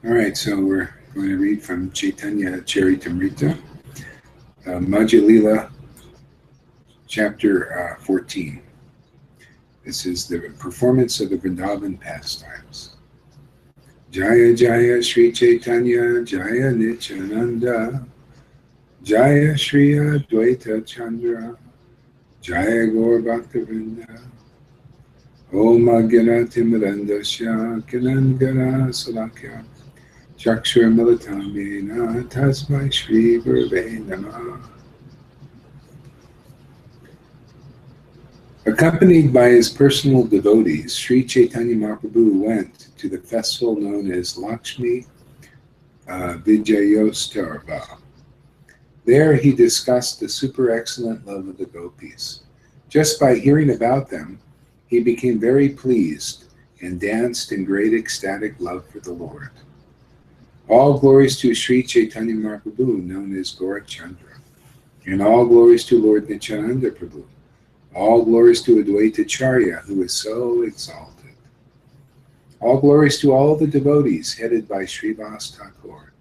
All right, so we're going to read from Chaitanya Charitamrita, Madhya Lila, chapter 14. This is the performance of the Vrindavan pastimes. Jaya Jaya Sri Chaitanya Jaya Nityananda Jaya Shri Advaita Chandra Jaya Gaur Bhaktivinoda Om Agyanati Timidandasya Kinangara Salakya Chakshur Militamena Tasmai Shri Gurve Namah. Accompanied by his personal devotees, Sri Chaitanya Mahaprabhu went to the festival known as Lakshmi Vijayostava. There he discussed the super excellent love of the gopis. Just by hearing about them, he became very pleased and danced in great ecstatic love for the Lord. All glories to Sri Chaitanya Mahaprabhu, known as Gaura Chandra, and all glories to Lord Nityananda Prabhu. All glories to Advaita Charya, who is so exalted. All glories to all the devotees headed by Srivas Thakur,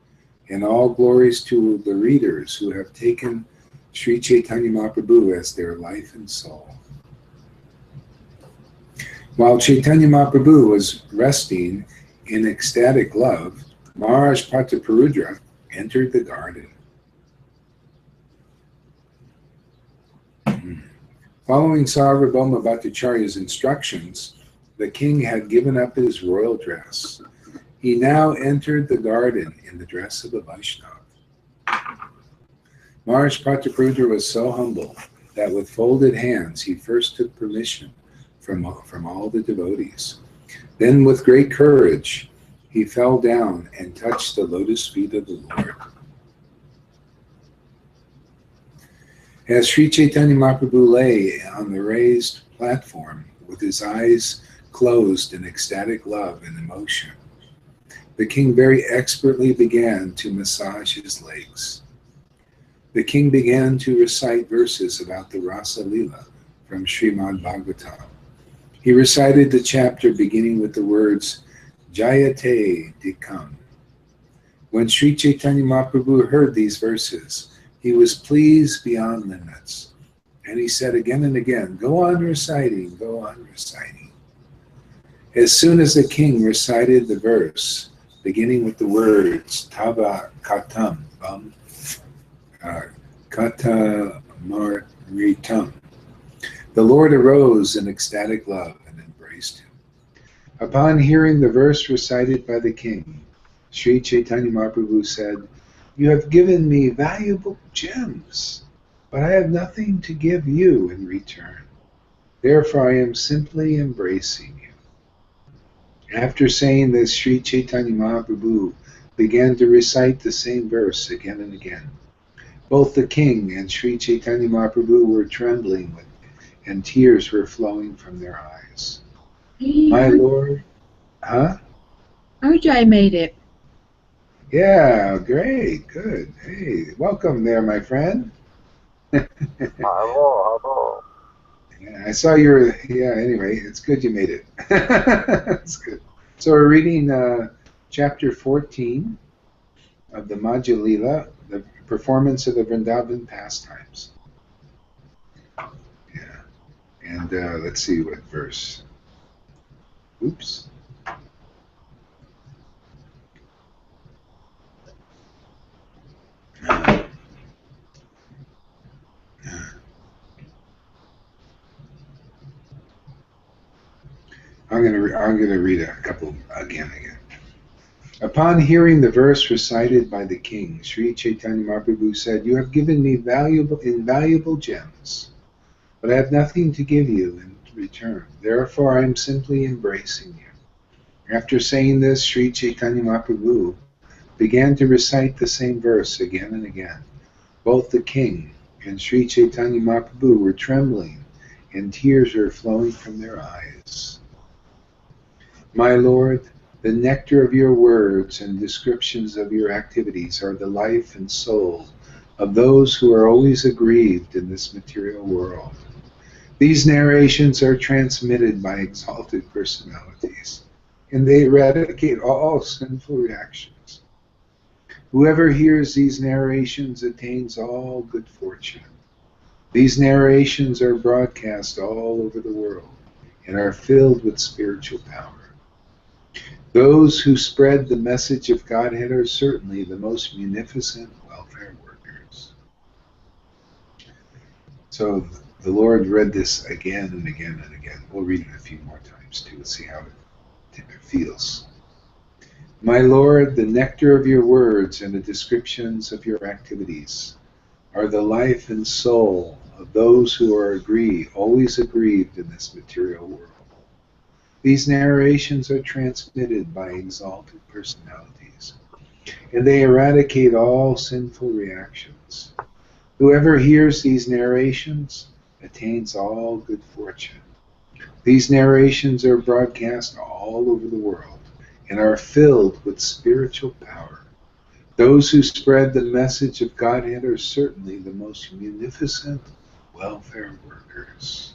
and all glories to the readers who have taken Sri Chaitanya Mahaprabhu as their life and soul. While Chaitanya Mahaprabhu was resting in ecstatic love, Maharaj Prataparudra entered the garden. Following Sarvabhauma Bhattacharya's instructions, the king had given up his royal dress. He now entered the garden in the dress of a Vaishnava. Maharaj Prataparudra was so humble that with folded hands he first took permission from all the devotees. Then with great courage he fell down and touched the lotus feet of the Lord. As Sri Chaitanya Mahaprabhu lay on the raised platform with his eyes closed in ecstatic love and emotion, the king very expertly began to massage his legs. The king began to recite verses about the Rasa Lila from Srimad Bhagavatam. He recited the chapter beginning with the words Jayate Dikam. When Sri Chaitanya Mahaprabhu heard these verses, he was pleased beyond limits. And he said again and again, go on reciting, go on reciting. As soon as the king recited the verse, beginning with the words Tava Katam Katamarritam, the Lord arose in ecstatic love and embraced him. Upon hearing the verse recited by the king, Sri Chaitanya Mahaprabhu said, you have given me valuable gems, but I have nothing to give you in return. Therefore, I am simply embracing you. After saying this, Sri Chaitanya Mahaprabhu began to recite the same verse again and again. Both the king and Sri Chaitanya Mahaprabhu were trembling and tears were flowing from their eyes. My Lord, huh? Arjay made it. Yeah, great, good. Hey, welcome there, my friend. Hello. Yeah, I saw your, anyway, it's good you made it. That's good. So we're reading chapter 14 of the Madhya Lila, the performance of the Vrindavan pastimes. Yeah, and let's see what verse. Oops. I'm gonna read a couple again. Upon hearing the verse recited by the king, Sri Chaitanya Mahaprabhu said, you have given me invaluable gems, but I have nothing to give you in return. Therefore, I am simply embracing you. After saying this, Sri Chaitanya Mahaprabhu began to recite the same verse again and again. Both the king and Sri Chaitanya Mahaprabhu were trembling, and tears were flowing from their eyes. My Lord, the nectar of your words and descriptions of your activities are the life and soul of those who are always aggrieved in this material world. These narrations are transmitted by exalted personalities. and they eradicate all sinful reactions. Whoever hears these narrations attains all good fortune. These narrations are broadcast all over the world and are filled with spiritual power. Those who spread the message of Godhead are certainly the most munificent welfare workers. So the Lord read this again and again and again. We'll read it a few more times too and see how it feels. My Lord, the nectar of your words and the descriptions of your activities are the life and soul of those who are always aggrieved in this material world. These narrations are transmitted by exalted personalities, and they eradicate all sinful reactions. Whoever hears these narrations attains all good fortune. These narrations are broadcast all over the world and are filled with spiritual power. Those who spread the message of Godhead are certainly the most munificent welfare workers.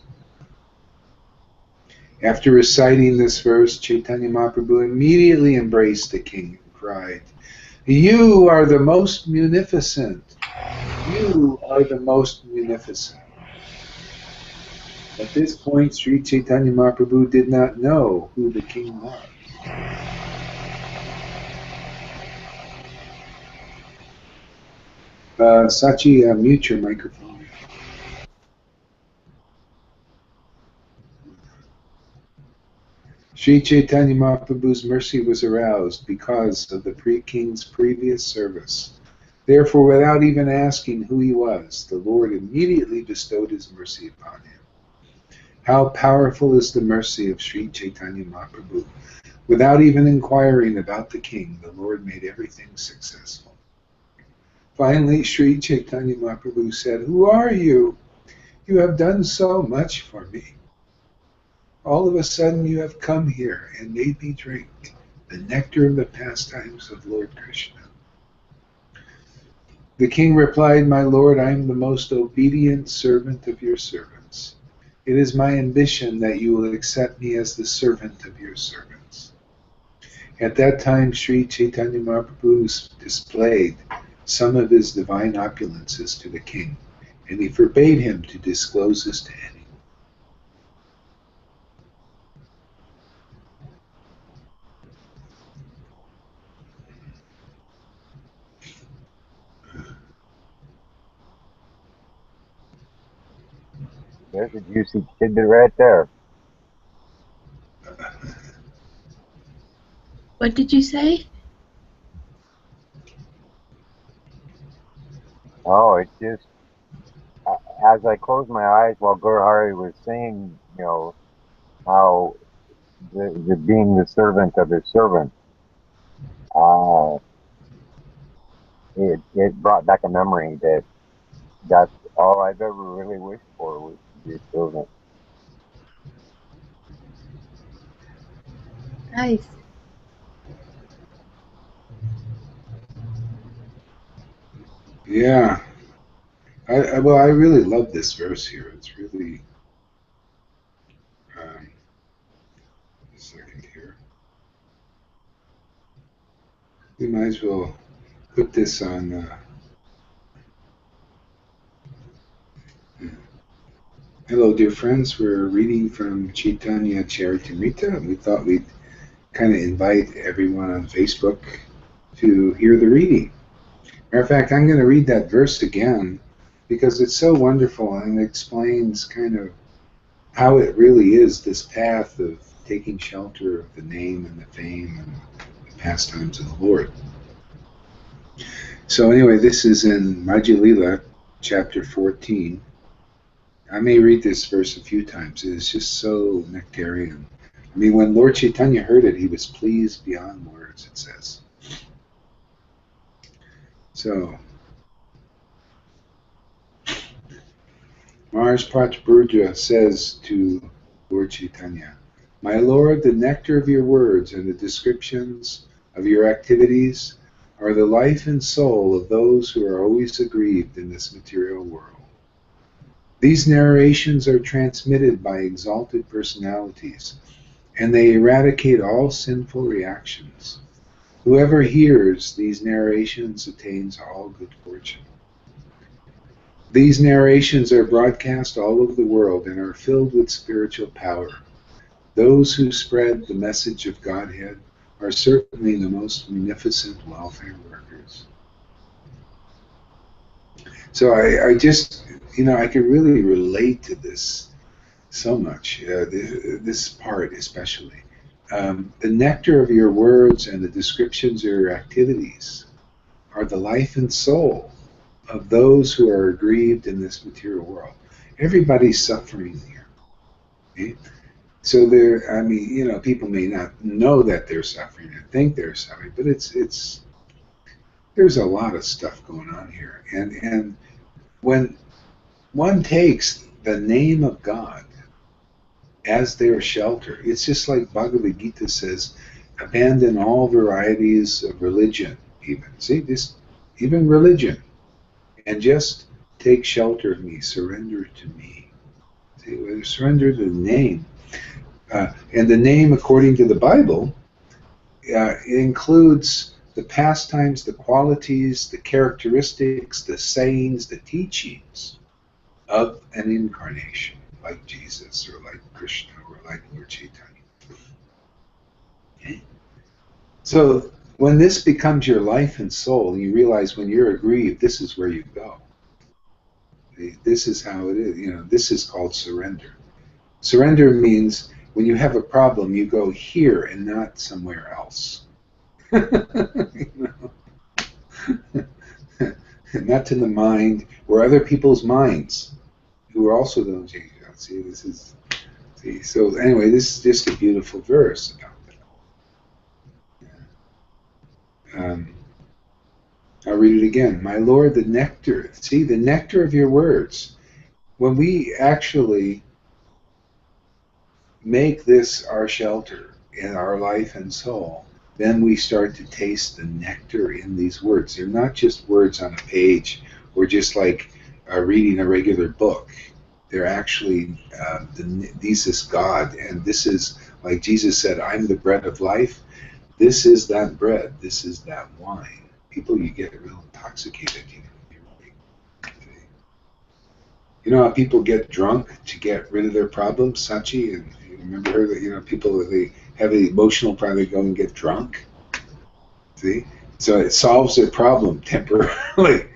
After reciting this verse, Chaitanya Mahaprabhu immediately embraced the king and cried, "You are the most munificent. You are the most munificent." At this point, Sri Chaitanya Mahaprabhu did not know who the king was. Sachi, mute your microphone. Sri Chaitanya Mahaprabhu's mercy was aroused because of the king's previous service. Therefore, without even asking who he was, the Lord immediately bestowed his mercy upon him. How powerful is the mercy of Sri Chaitanya Mahaprabhu! Without even inquiring about the king, the Lord made everything successful. Finally, Sri Chaitanya Mahaprabhu said, "Who are you? You have done so much for me. All of a sudden you have come here and made me drink the nectar of the pastimes of Lord Krishna." The king replied, "My lord, I am the most obedient servant of your servants. It is my ambition that you will accept me as the servant of your servants." At that time, Sri Chaitanya Mahaprabhu displayed some of his divine opulences to the king, and he forbade him to disclose this to anyone. There's a juicy tidbit right there. What did you say? Oh, it just, as I closed my eyes while Gaura was saying, how the being the servant of his servant, it brought back a memory that's all I've ever really wished for was to be a servant. Nice. Yeah. I really love this verse here. It's really, a second here. We might as well put this on. Hello, dear friends. We're reading from Chaitanya Charitamrita. We thought we'd kind of invite everyone on Facebook to hear the reading. Matter of fact, I'm going to read that verse again because it's so wonderful and it explains kind of how it really is, this path of taking shelter of the name and the fame and the pastimes of the Lord. So anyway, this is in Madhya Lila, chapter 14. I may read this verse a few times. It is just so nectarian. I mean, when Lord Chaitanya heard it, he was pleased beyond words, it says. So, Maharaj Prataparudra says to Lord Chaitanya, "My Lord, the nectar of your words and the descriptions of your activities are the life and soul of those who are always aggrieved in this material world. These narrations are transmitted by exalted personalities, and they eradicate all sinful reactions. Whoever hears these narrations attains all good fortune. These narrations are broadcast all over the world and are filled with spiritual power. Those who spread the message of Godhead are certainly the most munificent welfare workers. So I just, I could really relate to this so much, this part especially. The nectar of your words and the descriptions of your activities are the life and soul of those who are aggrieved in this material world. Everybody's suffering here. Okay? So people may not know that they're suffering and think they're suffering, but there's a lot of stuff going on here. And when one takes the name of God as their shelter, it's just like Bhagavad Gita says, abandon all varieties of religion, even. See, even religion. And just take shelter of me, surrender to me. See, surrender to the name. And the name, according to the Bible, includes the pastimes, the qualities, the characteristics, the sayings, the teachings of an incarnation, like Jesus, or like Krishna, or like Lord Chaitanya. Okay? So when this becomes your life and soul, you realize when you're aggrieved, this is where you go. This is how it is. This is called surrender. Surrender means when you have a problem, you go here and not somewhere else. Not to the mind or other people's minds who are also going to change. So anyway, this is just a beautiful verse about that. I'll read it again. My Lord, the nectar, the nectar of your words. When we actually make this our shelter in our life and soul, then we start to taste the nectar in these words. They're not just words on a page or just like reading a regular book. They're actually, this is God, and this is, like Jesus said, I'm the bread of life. This is that bread. This is that wine. People, you get real intoxicated. You know how people get drunk to get rid of their problems, Sachi? And you remember her that, people, they have an emotional problem, they go and get drunk. See? So it solves their problem temporarily.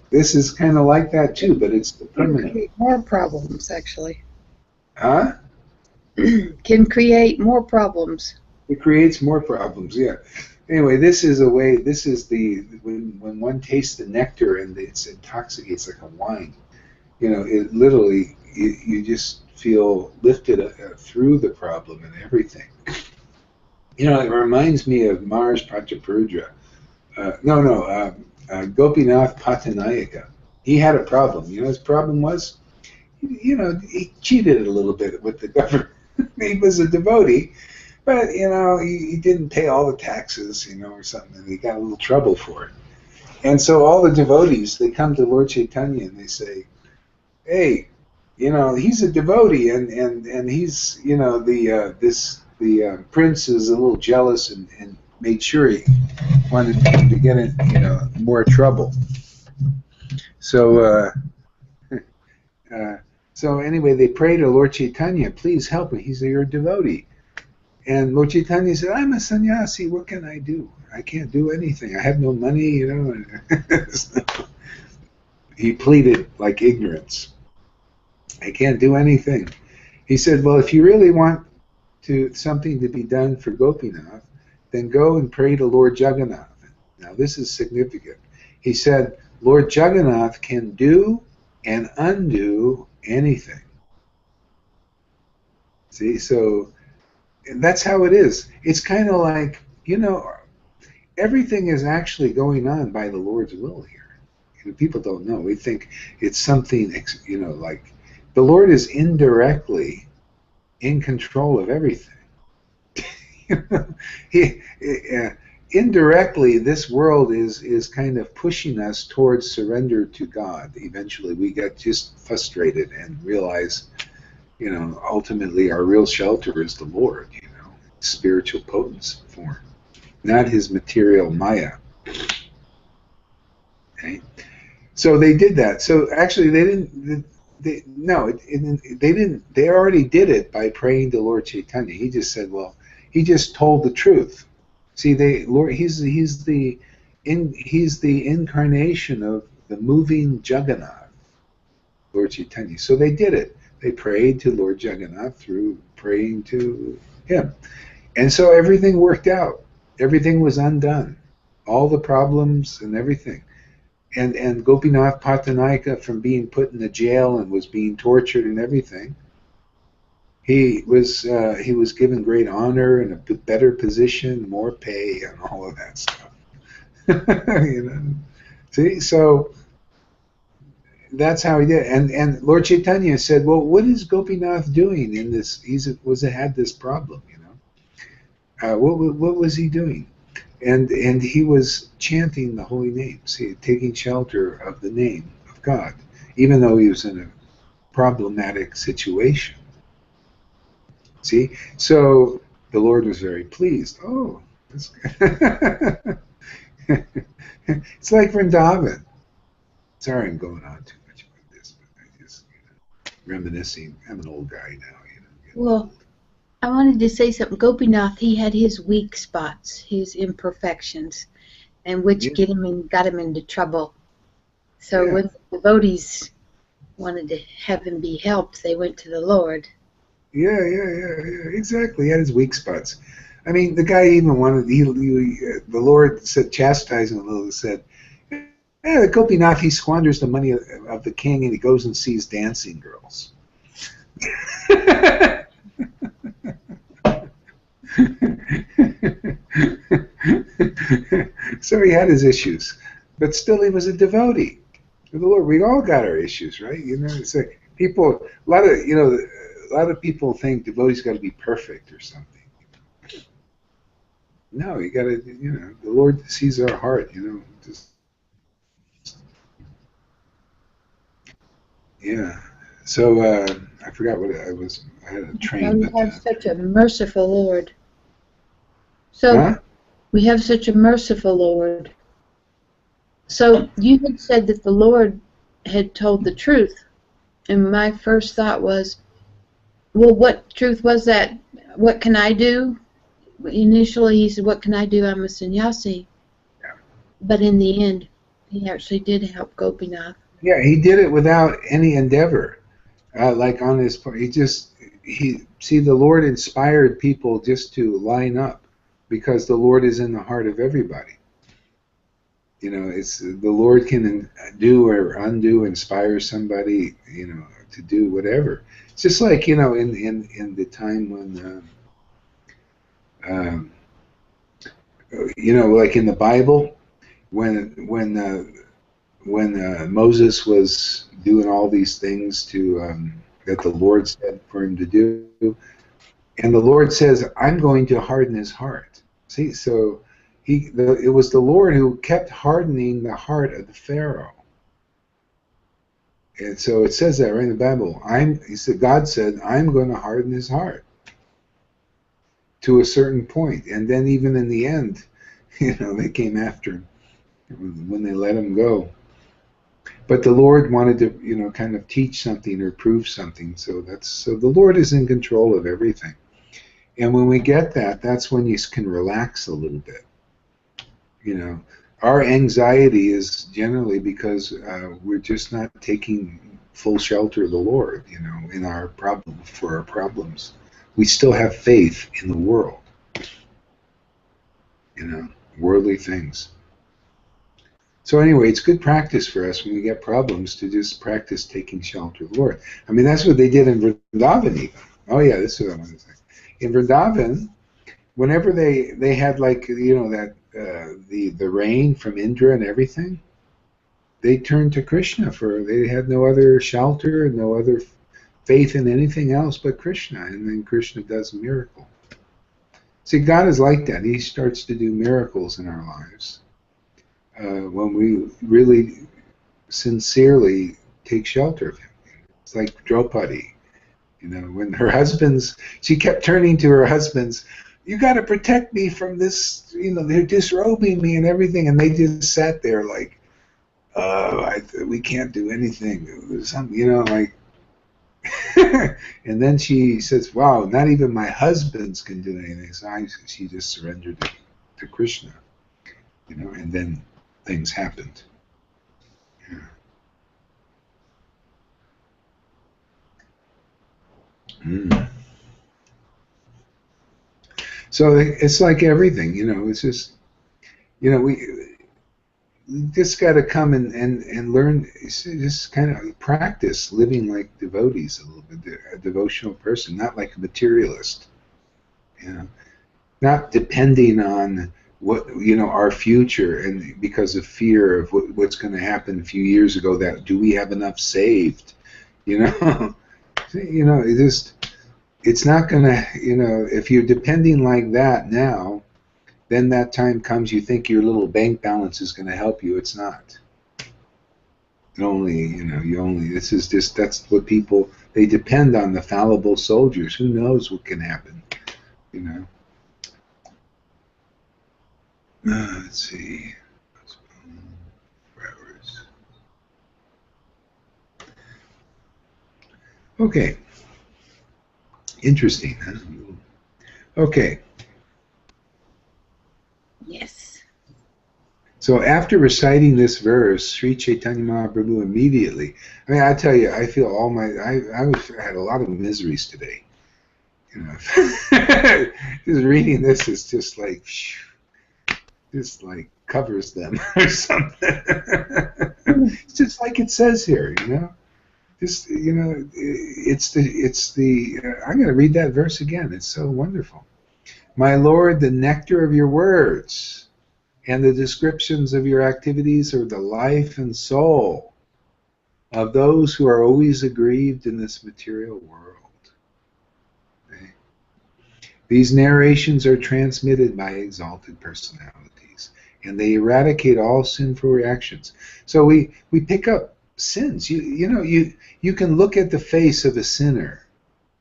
This is kind of like that too, but it's permanent. Create more problems, actually. Huh? Can create more problems. It creates more problems, yeah. Anyway, this is a way, when one tastes the nectar and it's intoxicating, it's like a wine. It literally, you just feel lifted through the problem and everything. It reminds me of Mars Prajapurja. Gopinath Patanayaka. He had a problem. His problem was, he cheated a little bit with the government. He was a devotee, but, he didn't pay all the taxes, or something, and he got a little trouble for it. And so all the devotees, they come to Lord Chaitanya and they say, hey, he's a devotee, and he's, the prince is a little jealous and made sure he wanted him to get in, more trouble. So, so anyway, they pray to Lord Chaitanya, please help me. He's your devotee. And Lord Chaitanya said, I'm a sannyasi. What can I do? I can't do anything. I have no money, He pleaded like ignorance. I can't do anything. He said, well, if you really want something to be done for Gopinath, then go and pray to Lord Jagannath. Now, this is significant. He said, Lord Jagannath can do and undo anything. See, so that's how it is. It's kind of like, everything is actually going on by the Lord's will here. People don't know. We think it's something, like the Lord is indirectly in control of everything. Indirectly, this world is kind of pushing us towards surrender to God. Eventually, we get just frustrated and realize, You know, ultimately our real shelter is the Lord, you know, spiritual potency form, not his material Maya. Okay? So they did that. So actually they didn't, they didn't, they already did it by praying to Lord Chaitanya. He just said, well, he just told the truth. See, Lord, he's the incarnation of the moving Jagannath, Lord Chaitanya. So they did it. They prayed to Lord Jagannath through praying to him. And so everything worked out. Everything was undone. All the problems and everything. And Gopinath Patanaika, from being put in the jail and was being tortured and everything, he was given great honor and a better position, more pay, and all of that stuff. You know, see, so that's how he did it. And Lord Chaitanya said, well, what is Gopinath doing in this? Had this problem, you know. What was he doing? And he was chanting the holy names, taking shelter of the name of God, even though he was in a problematic situation. See, so the Lord was very pleased. Oh, that's good. It's like Vrindavan. Sorry, I'm going on too much about this, but I just, reminiscing. I'm an old guy now, you know. Well, I wanted to say something. Gopinath, he had his weak spots, his imperfections, and which got him into trouble. So when the devotees wanted to have him be helped, they went to the Lord. Yeah, exactly. He had his weak spots. I mean, the guy even wanted, the Lord said, chastising him a little, said, the Gopinath, he squanders the money of the king and he goes and sees dancing girls. So he had his issues, but still he was a devotee of the Lord. We all got our issues, right? You know, it's like people, a lot of people think devotees got to be perfect or something. No, you got to, the Lord sees our heart, just, yeah. So I forgot what I was. I had a train. We have such a merciful Lord. So we have such a merciful Lord. So you had said that the Lord had told the truth, and my first thought was, well, what truth was that? What can I do? Initially, he said, "What can I do? I'm a sannyasi." Yeah. But in the end, he actually did help Gopinath. Yeah, he did it without any endeavor. Like on his part, the Lord inspired people just to line up because the Lord is in the heart of everybody. You know, it's the Lord can do or undo, inspire somebody, to do whatever. It's just like, in the time when, like in the Bible, when Moses was doing all these things that the Lord said for him to do, and the Lord says, "I'm going to harden his heart." See, so it was the Lord who kept hardening the heart of the Pharaoh. And so it says that right in the Bible. God said, "I'm going to harden his heart," to a certain point. And then even in the end, they came after him when they let him go. But the Lord wanted to, kind of teach something or prove something. So the Lord is in control of everything. And when we get that, that's when you can relax a little bit. Our anxiety is generally because we're just not taking full shelter of the Lord, in our for our problems. We still have faith in the world, worldly things. So anyway, it's good practice for us when we get problems to just practice taking shelter of the Lord. I mean, that's what they did in Vrindavan even. Oh yeah, this is what I wanted to say. In Vrindavan, whenever they had the rain from Indra and everything, they turned to Krishna they had no other shelter, no other faith in anything else but Krishna, and then Krishna does a miracle. See, God is like that. He starts to do miracles in our lives when we really sincerely take shelter of him. It's like Draupadi, You know, when her husband's, she kept turning to her husband's, you got to protect me from this, you know, they're disrobing me and everything, and they just sat there like, we can't do anything. There's some, you know, like, and then she says, wow, not even my husbands can do anything. So she just surrendered to Krishna, you know, and then things happened. Yeah. Mm. So it's like everything, you know, it's just, you know, we just got to come and learn, just kind of practice living like devotees a little bit, a devotional person, not like a materialist, you know, not depending on what, you know, our future, and because of fear of what's going to happen a few years ago, that do we have enough saved, you know. You know, it's not going to, you know, if you're depending like that now, then that time comes, you think your little bank balance is going to help you. It's not. It only, you know, this is just, that's what people, they depend on the fallible soldiers. Who knows what can happen, you know. Let's see. Okay. Interesting, huh? Okay. Yes. So after reciting this verse, Sri Chaitanya Mahaprabhu immediately, I mean, I tell you, I feel all my, I had a lot of miseries today. You know, just reading this is just like, covers them or something. It's just like it says here, you know. Just, you know, it's the. I'm going to read that verse again. It's so wonderful. My Lord, the nectar of your words and the descriptions of your activities are the life and soul of those who are always aggrieved in this material world. Okay? These narrations are transmitted by exalted personalities, and they eradicate all sinful reactions. So we pick up sins. You know, you can look at the face of a sinner.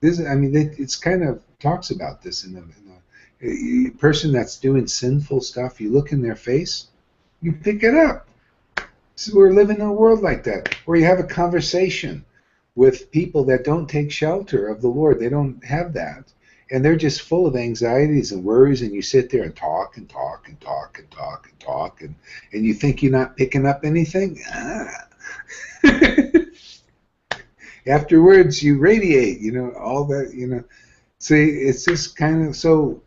This, I mean, it's kind of talks about this in a person that's doing sinful stuff. You look in their face, you pick it up. So we're living in a world like that, where you have a conversation with people that don't take shelter of the Lord. They don't have that, and they're just full of anxieties and worries. And you sit there and talk and talk and talk and talk and talk, and you think you're not picking up anything. Afterwards, you radiate, you know, all that, you know. See, it's just kind of, so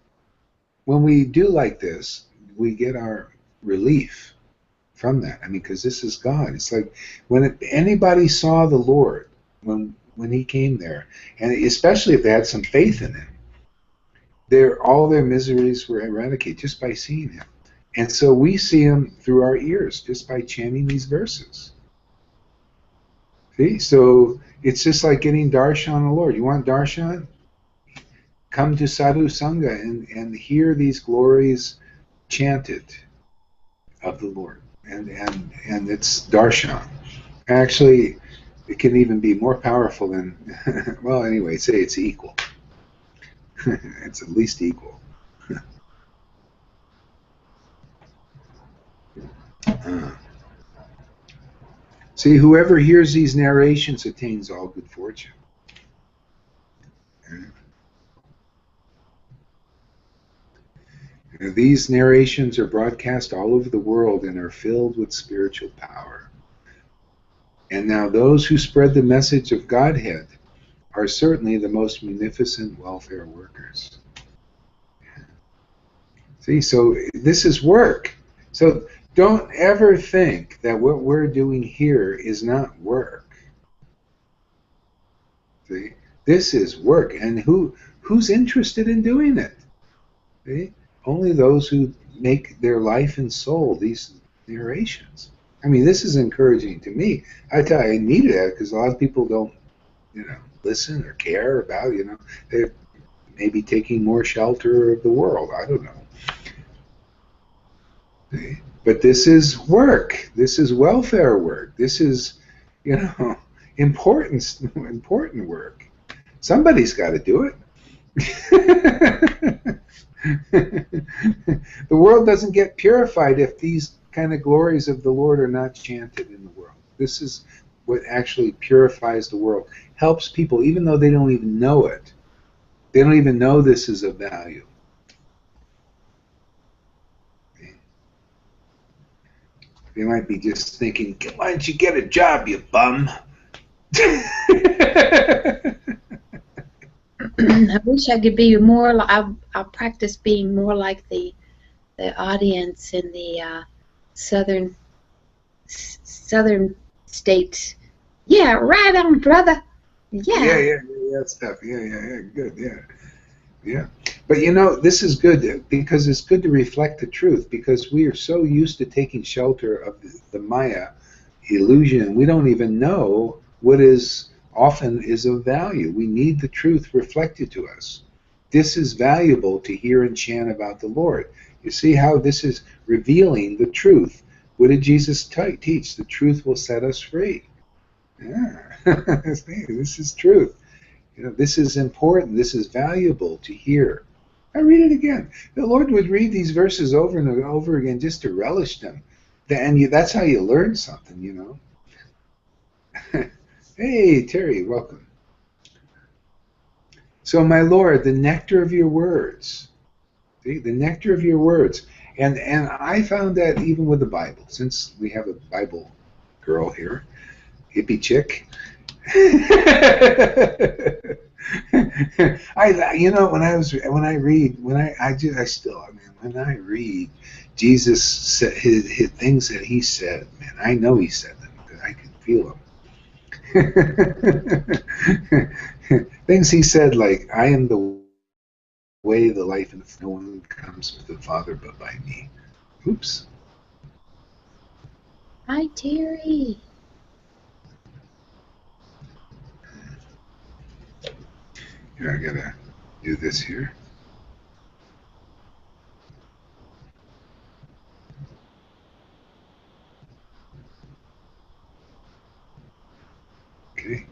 when we do like this, we get our relief from that. I mean, because this is God. It's like when anybody saw the Lord, when he came there, and especially if they had some faith in him, all their miseries were eradicated just by seeing him. And so we see him through our ears just by chanting these verses. See, so it's just like getting darshan of the Lord. You want darshan? Come to Sadhu Sangha and hear these glories chanted of the Lord. And it's darshan. Actually, it can even be more powerful than, well, anyway, say it's equal. It's at least equal. See, whoever hears these narrations attains all good fortune. These narrations are broadcast all over the world and are filled with spiritual power. And now those who spread the message of Godhead are certainly the most munificent welfare workers. See, so this is work. So don't ever think that what we're doing here is not work. See, this is work, and who's interested in doing it? See, only those who make their life and soul these narrations. I mean, this is encouraging to me. I tell you, I needed that because a lot of people don't, you know, listen or care about, you know, they're maybe taking more shelter of the world. I don't know. See? But this is work. This is welfare work. This is, you know, important work. Somebody's got to do it. The world doesn't get purified if these kind of glories of the Lord are not chanted in the world. This is what actually purifies the world, helps people, even though they don't even know it. They don't even know this is of value. They might be just thinking, why don't you get a job, you bum? I wish I could be more. I'll practice being more like the audience in the southern states. Yeah, right on, brother. Yeah. Stuff. Yeah. Good. Yeah. But you know, this is good because it's good to reflect the truth, because we are so used to taking shelter of the Maya illusion. We don't even know what is often is of value. We need the truth reflected to us. This is valuable to hear and chant about the Lord. You see how this is revealing the truth. What did Jesus teach? The truth will set us free. Yeah. This is truth. You know, this is important. This is valuable to hear. I read it again. The Lord would read these verses over and over again just to relish them. And that's how you learn something, you know. Hey, Terry, welcome. So, my Lord, the nectar of your words. See, the nectar of your words. And I found that even with the Bible, since we have a Bible girl here, hippie chick. When I read Jesus said his things that he said, man, I know he said them because I can feel them. Things he said like, I am the way, the life, and no one comes to the Father but by me. Oops. Hi, Terry. Here, I gotta do this here. Okay.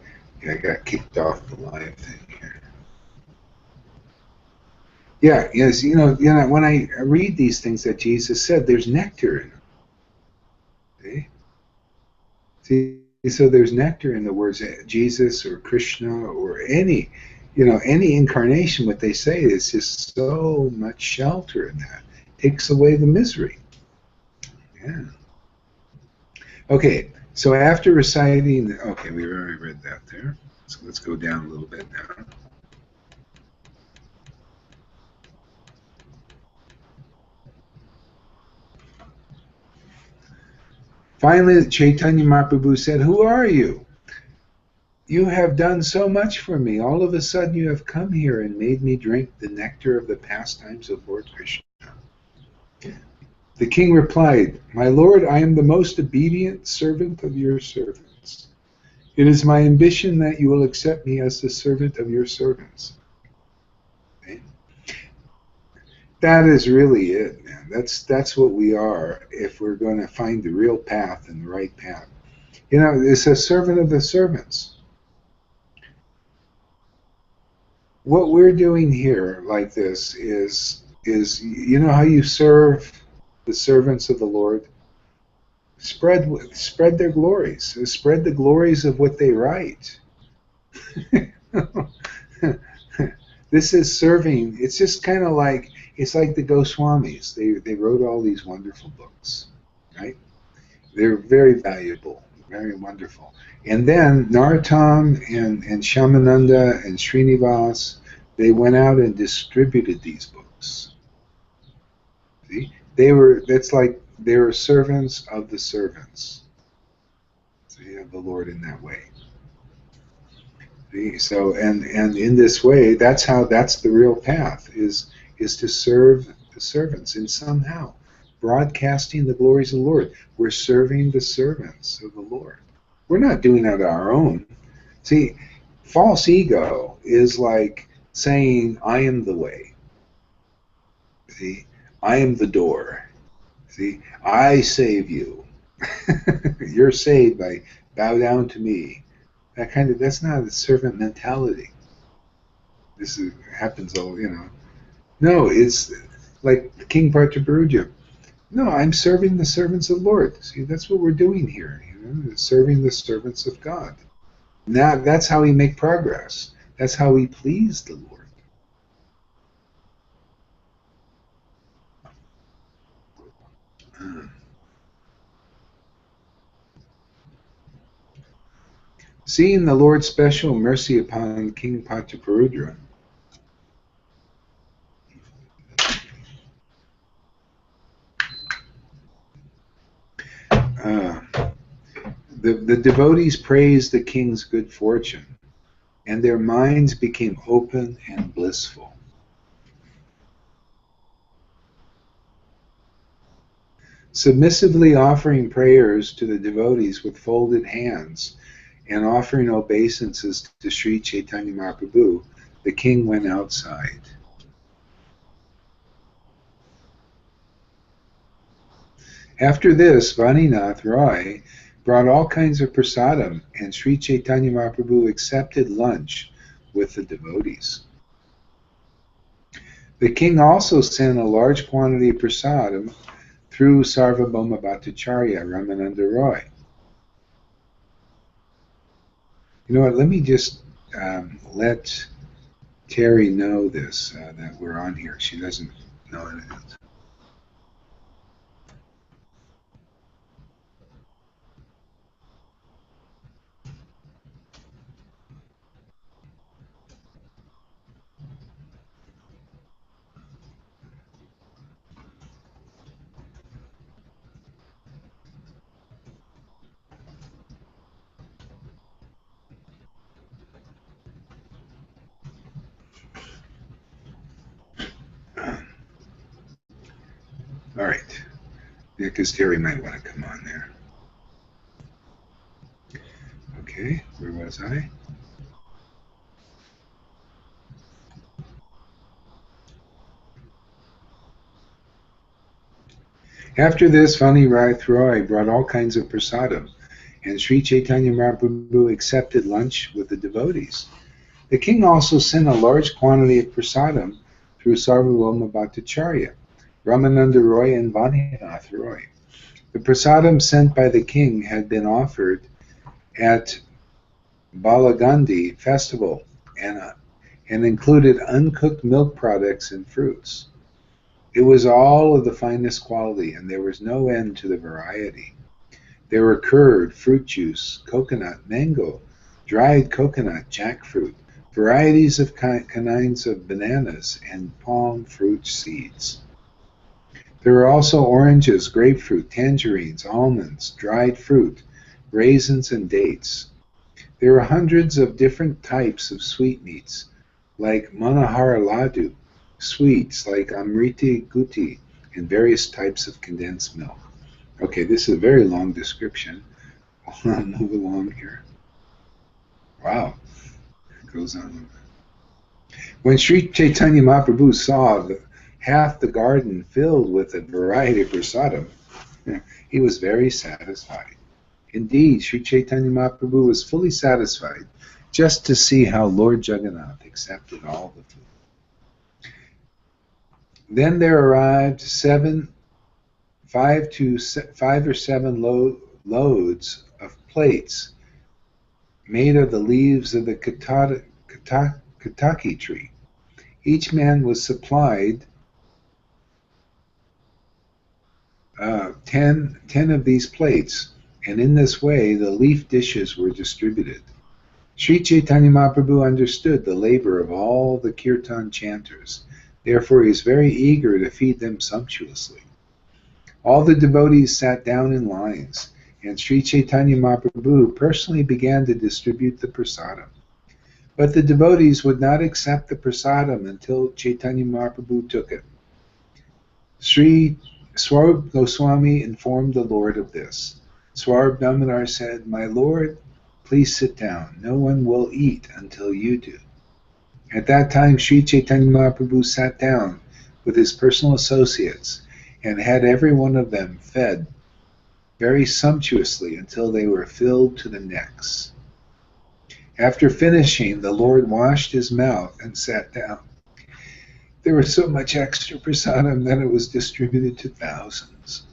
Yeah, I got kicked off the live thing here. Yeah, yes, when I read these things that Jesus said, there's nectar in them. Okay? See, so there's nectar in the words Jesus or Krishna or any incarnation. What they say is just so much shelter in that. Takes away the misery. Yeah. Okay, so after reciting, okay, we already read that there. So let's go down a little bit now. Finally, Chaitanya Mahaprabhu said, "Who are you? You have done so much for me. All of a sudden you have come here and made me drink the nectar of the pastimes of Lord Krishna." The king replied, "My Lord, I am the most obedient servant of your servants. It is my ambition that you will accept me as the servant of your servants." Okay? That is really it, man. That's what we are if we're going to find the real path and the right path. You know, it's a servant of the servants. What we're doing here, like this, is you know how you serve the servants of the Lord? Spread their glories. Spread the glories of what they write. This is serving. It's just kind of like, it's like the Goswamis. They wrote all these wonderful books, right? They're very valuable, very wonderful. And then Narottam and Shamananda and Srinivas, they went out and distributed these books. See? That's like they were servants of the servants. See, of the Lord in that way. See? So and in this way, that's the real path is to serve the servants, and somehow broadcasting the glories of the Lord. We're serving the servants of the Lord. We're not doing it on our own. See, false ego is like saying, I am the way. See, I am the door. See, I save you. You're saved by bow down to me. That's not a servant mentality. happens all, No, it's like King Partabaruja. No, I'm serving the servants of the Lord. See, that's what we're doing here, serving the servants of God. Now, that's how we make progress. That's how we please the Lord. Seeing the Lord's special mercy upon King Partaparudra, the devotees praised the king's good fortune, and their minds became open and blissful. Submissively offering prayers to the devotees with folded hands and offering obeisances to Sri Chaitanya Mahaprabhu, the king went outside. After this, Vaninath Roy brought all kinds of prasadam, and Sri Chaitanya Mahaprabhu accepted lunch with the devotees. The king also sent a large quantity of prasadam through Sarvabhauma Bhattacharya Ramananda Roy. You know what, let me just let Terry know this, that we're on here. She doesn't know it. All right. Yeah, because Terry might want to come on there. Okay, where was I? After this, Vani Rath Roy brought all kinds of prasadam, and Sri Chaitanya Mahaprabhu accepted lunch with the devotees. The king also sent a large quantity of prasadam through Sarvabhauma Bhattacharya, Ramananda Roy, and Vaninath Roy. The prasadam sent by the king had been offered at Balagandi festival and included uncooked milk products and fruits. It was all of the finest quality, and there was no end to the variety. There were curd, fruit juice, coconut, mango, dried coconut, jackfruit, varieties of kinds of bananas, and palm fruit seeds. There were also oranges, grapefruit, tangerines, almonds, dried fruit, raisins, and dates. There were hundreds of different types of sweetmeats, like Manohara Ladu, sweets like Amriti Guti, and various types of condensed milk. Okay, this is a very long description. I'll move along here. Wow, it goes on. When Sri Chaitanya Mahaprabhu saw half the garden filled with a variety of prasadam, he was very satisfied. Indeed, Sri Chaitanya Mahaprabhu was fully satisfied just to see how Lord Jagannath accepted all the food. Then there arrived 5 or 7 loads of plates made of the leaves of the Kataki tree. Each man was supplied 10 of these plates, and in this way the leaf dishes were distributed. Sri Chaitanya Mahaprabhu understood the labor of all the kirtan chanters. Therefore he was very eager to feed them sumptuously. All the devotees sat down in lines, and Sri Chaitanya Mahaprabhu personally began to distribute the prasadam. But the devotees would not accept the prasadam until Chaitanya Mahaprabhu took it. Sri Swarup Goswami informed the Lord of this. Swarup Damodar said, "My Lord, please sit down. No one will eat until you do." At that time, Sri Chaitanya Mahaprabhu sat down with his personal associates and had every one of them fed very sumptuously until they were filled to the necks. After finishing, the Lord washed his mouth and sat down. There was so much extra prasadam that it was distributed to thousands.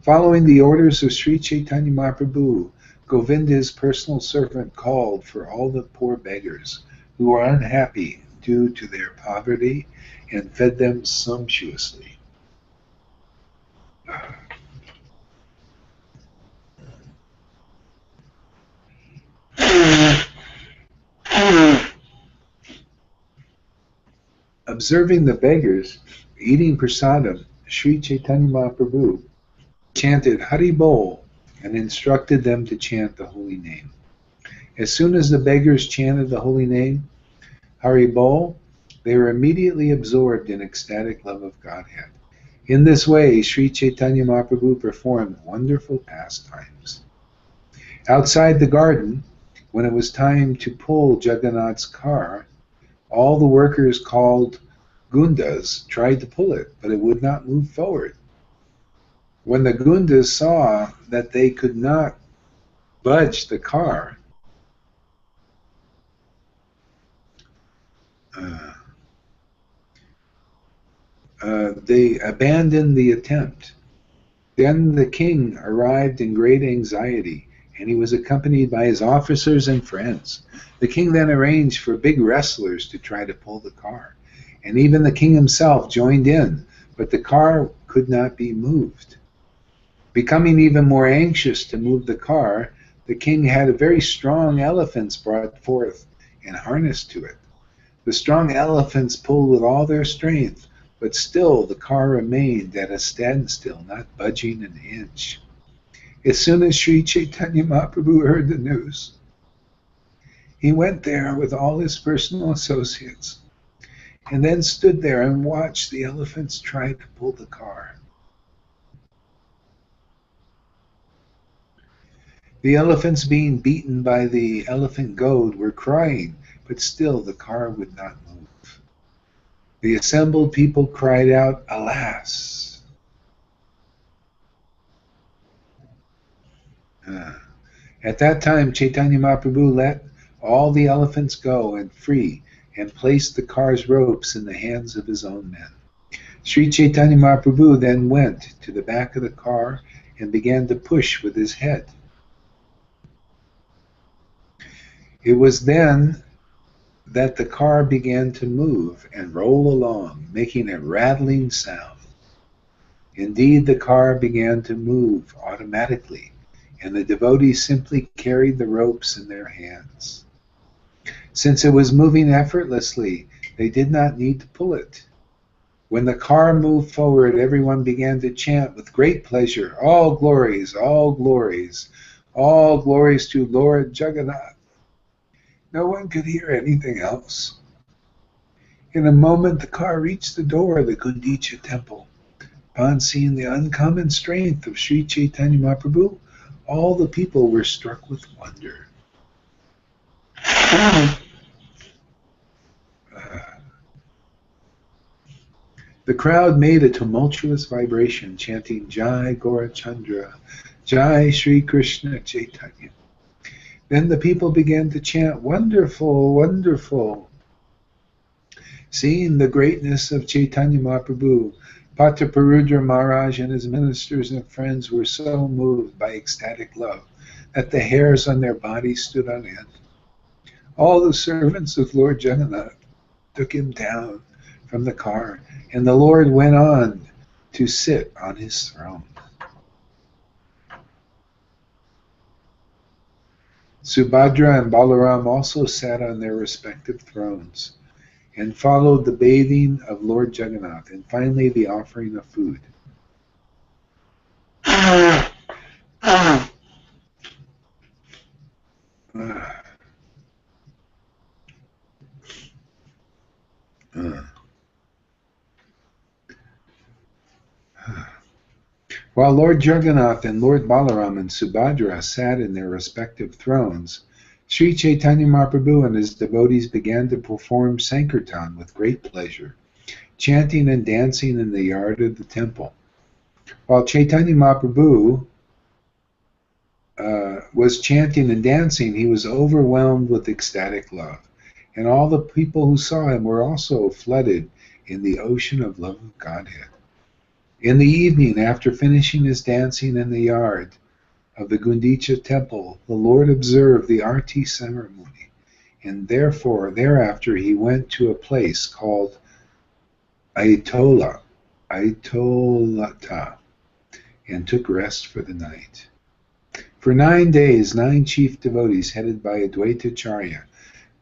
Following the orders of Sri Chaitanya Mahaprabhu, Govinda's personal servant called for all the poor beggars who were unhappy due to their poverty and fed them sumptuously. Observing the beggars eating prasadam, Sri Chaitanya Mahaprabhu chanted Hari Bol and instructed them to chant the holy name. As soon as the beggars chanted the holy name, Hari Bol, they were immediately absorbed in ecstatic love of Godhead. In this way, Sri Chaitanya Mahaprabhu performed wonderful pastimes. Outside the garden, when it was time to pull Jagannath's car, all the workers called Gundas tried to pull it, but it would not move forward. When the Gundas saw that they could not budge the car, they abandoned the attempt. Then the king arrived in great anxiety, and he was accompanied by his officers and friends. The king then arranged for big wrestlers to try to pull the car, and even the king himself joined in, but the car could not be moved. Becoming even more anxious to move the car, the king had very strong elephants brought forth and harnessed to it. The strong elephants pulled with all their strength, but still the car remained at a standstill, not budging an inch. As soon as Sri Chaitanya Mahaprabhu heard the news, he went there with all his personal associates, and then stood there and watched the elephants try to pull the car. The elephants, being beaten by the elephant goad, were crying, but still the car would not move. The assembled people cried out, "Alas!" At that time, Chaitanya Mahaprabhu let all the elephants go and free, and placed the car's ropes in the hands of his own men. Sri Chaitanya Mahaprabhu then went to the back of the car and began to push with his head. It was then that the car began to move and roll along, making a rattling sound. Indeed, the car began to move automatically, and the devotees simply carried the ropes in their hands. Since it was moving effortlessly, they did not need to pull it. When the car moved forward, everyone began to chant with great pleasure, "All glories, all glories, all glories to Lord Jagannath." No one could hear anything else. In a moment, the car reached the door of the Gundicha temple. Upon seeing the uncommon strength of Sri Chaitanya Mahaprabhu, all the people were struck with wonder. The crowd made a tumultuous vibration, chanting Jai Gaura Chandra, Jai Sri Krishna Chaitanya. Then the people began to chant, "Wonderful, wonderful." Seeing the greatness of Chaitanya Mahaprabhu, Pataparudra Maharaj and his ministers and friends were so moved by ecstatic love that the hairs on their bodies stood on end. All the servants of Lord Jagannath took him down from the car, and the Lord went on to sit on his throne. Subhadra and Balaram also sat on their respective thrones and followed the bathing of Lord Jagannath and finally the offering of food. While Lord Jagannath and Lord Balaram and Subhadra sat in their respective thrones, Sri Chaitanya Mahaprabhu and his devotees began to perform Sankirtan with great pleasure, chanting and dancing in the yard of the temple. While Chaitanya Mahaprabhu was chanting and dancing, he was overwhelmed with ecstatic love. And all the people who saw him were also flooded in the ocean of love of Godhead. In the evening, after finishing his dancing in the yard of the Gundicha temple, the Lord observed the Arti ceremony, and thereafter he went to a place called Aitolata, and took rest for the night. For 9 days, 9 chief devotees headed by Advaitacharya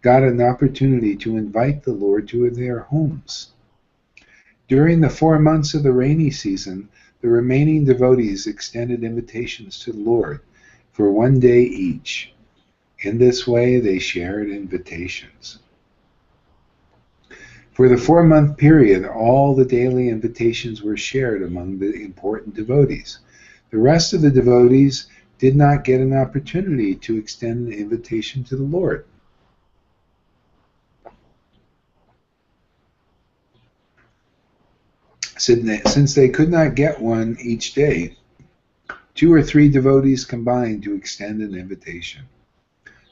got an opportunity to invite the Lord to their homes. During the 4 months of the rainy season, the remaining devotees extended invitations to the Lord for 1 day each. In this way, they shared invitations. For the 4-month period, all the daily invitations were shared among the important devotees. The rest of the devotees did not get an opportunity to extend an invitation to the Lord. Since they could not get one each day, 2 or 3 devotees combined to extend an invitation.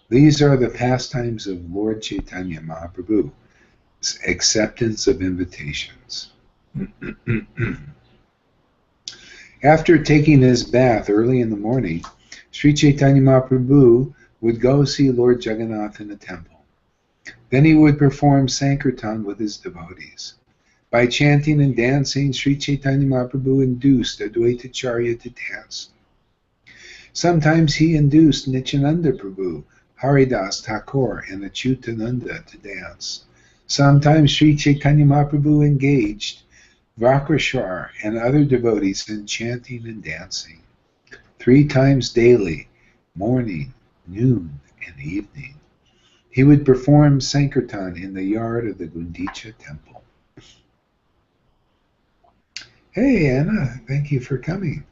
These are the pastimes of Lord Chaitanya Mahaprabhu's acceptance of invitations. After taking his bath early in the morning, Sri Chaitanya Mahaprabhu would go see Lord Jagannath in the temple. Then he would perform Sankirtan with his devotees. By chanting and dancing, Sri Chaitanya Mahaprabhu induced Advaitacharya to dance. Sometimes he induced Nityananda Prabhu, Haridas Thakur, and Achyutananda to dance. Sometimes Sri Chaitanya Mahaprabhu engaged Vakrashwar and other devotees in chanting and dancing. 3 times daily, morning, noon, and evening, he would perform Sankirtan in the yard of the Gundicha temple. Hey, Anna, thank you for coming.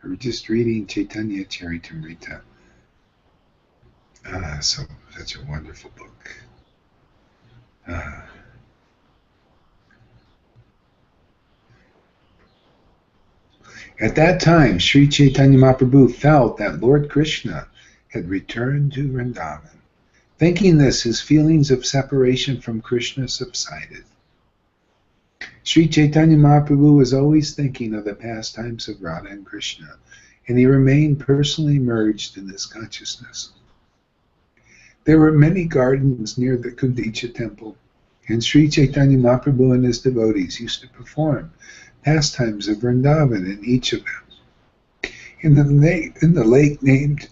We're just reading Chaitanya Charitamrita. Such a wonderful book. At that time, Sri Chaitanya Mahaprabhu felt that Lord Krishna had returned to Vrindavan. Thinking this, his feelings of separation from Krishna subsided. Sri Chaitanya Mahaprabhu was always thinking of the pastimes of Radha and Krishna, and he remained personally merged in this consciousness. There were many gardens near the Gundicha temple, and Sri Chaitanya Mahaprabhu and his devotees used to perform pastimes of Vrindavan in each of them. In the lake named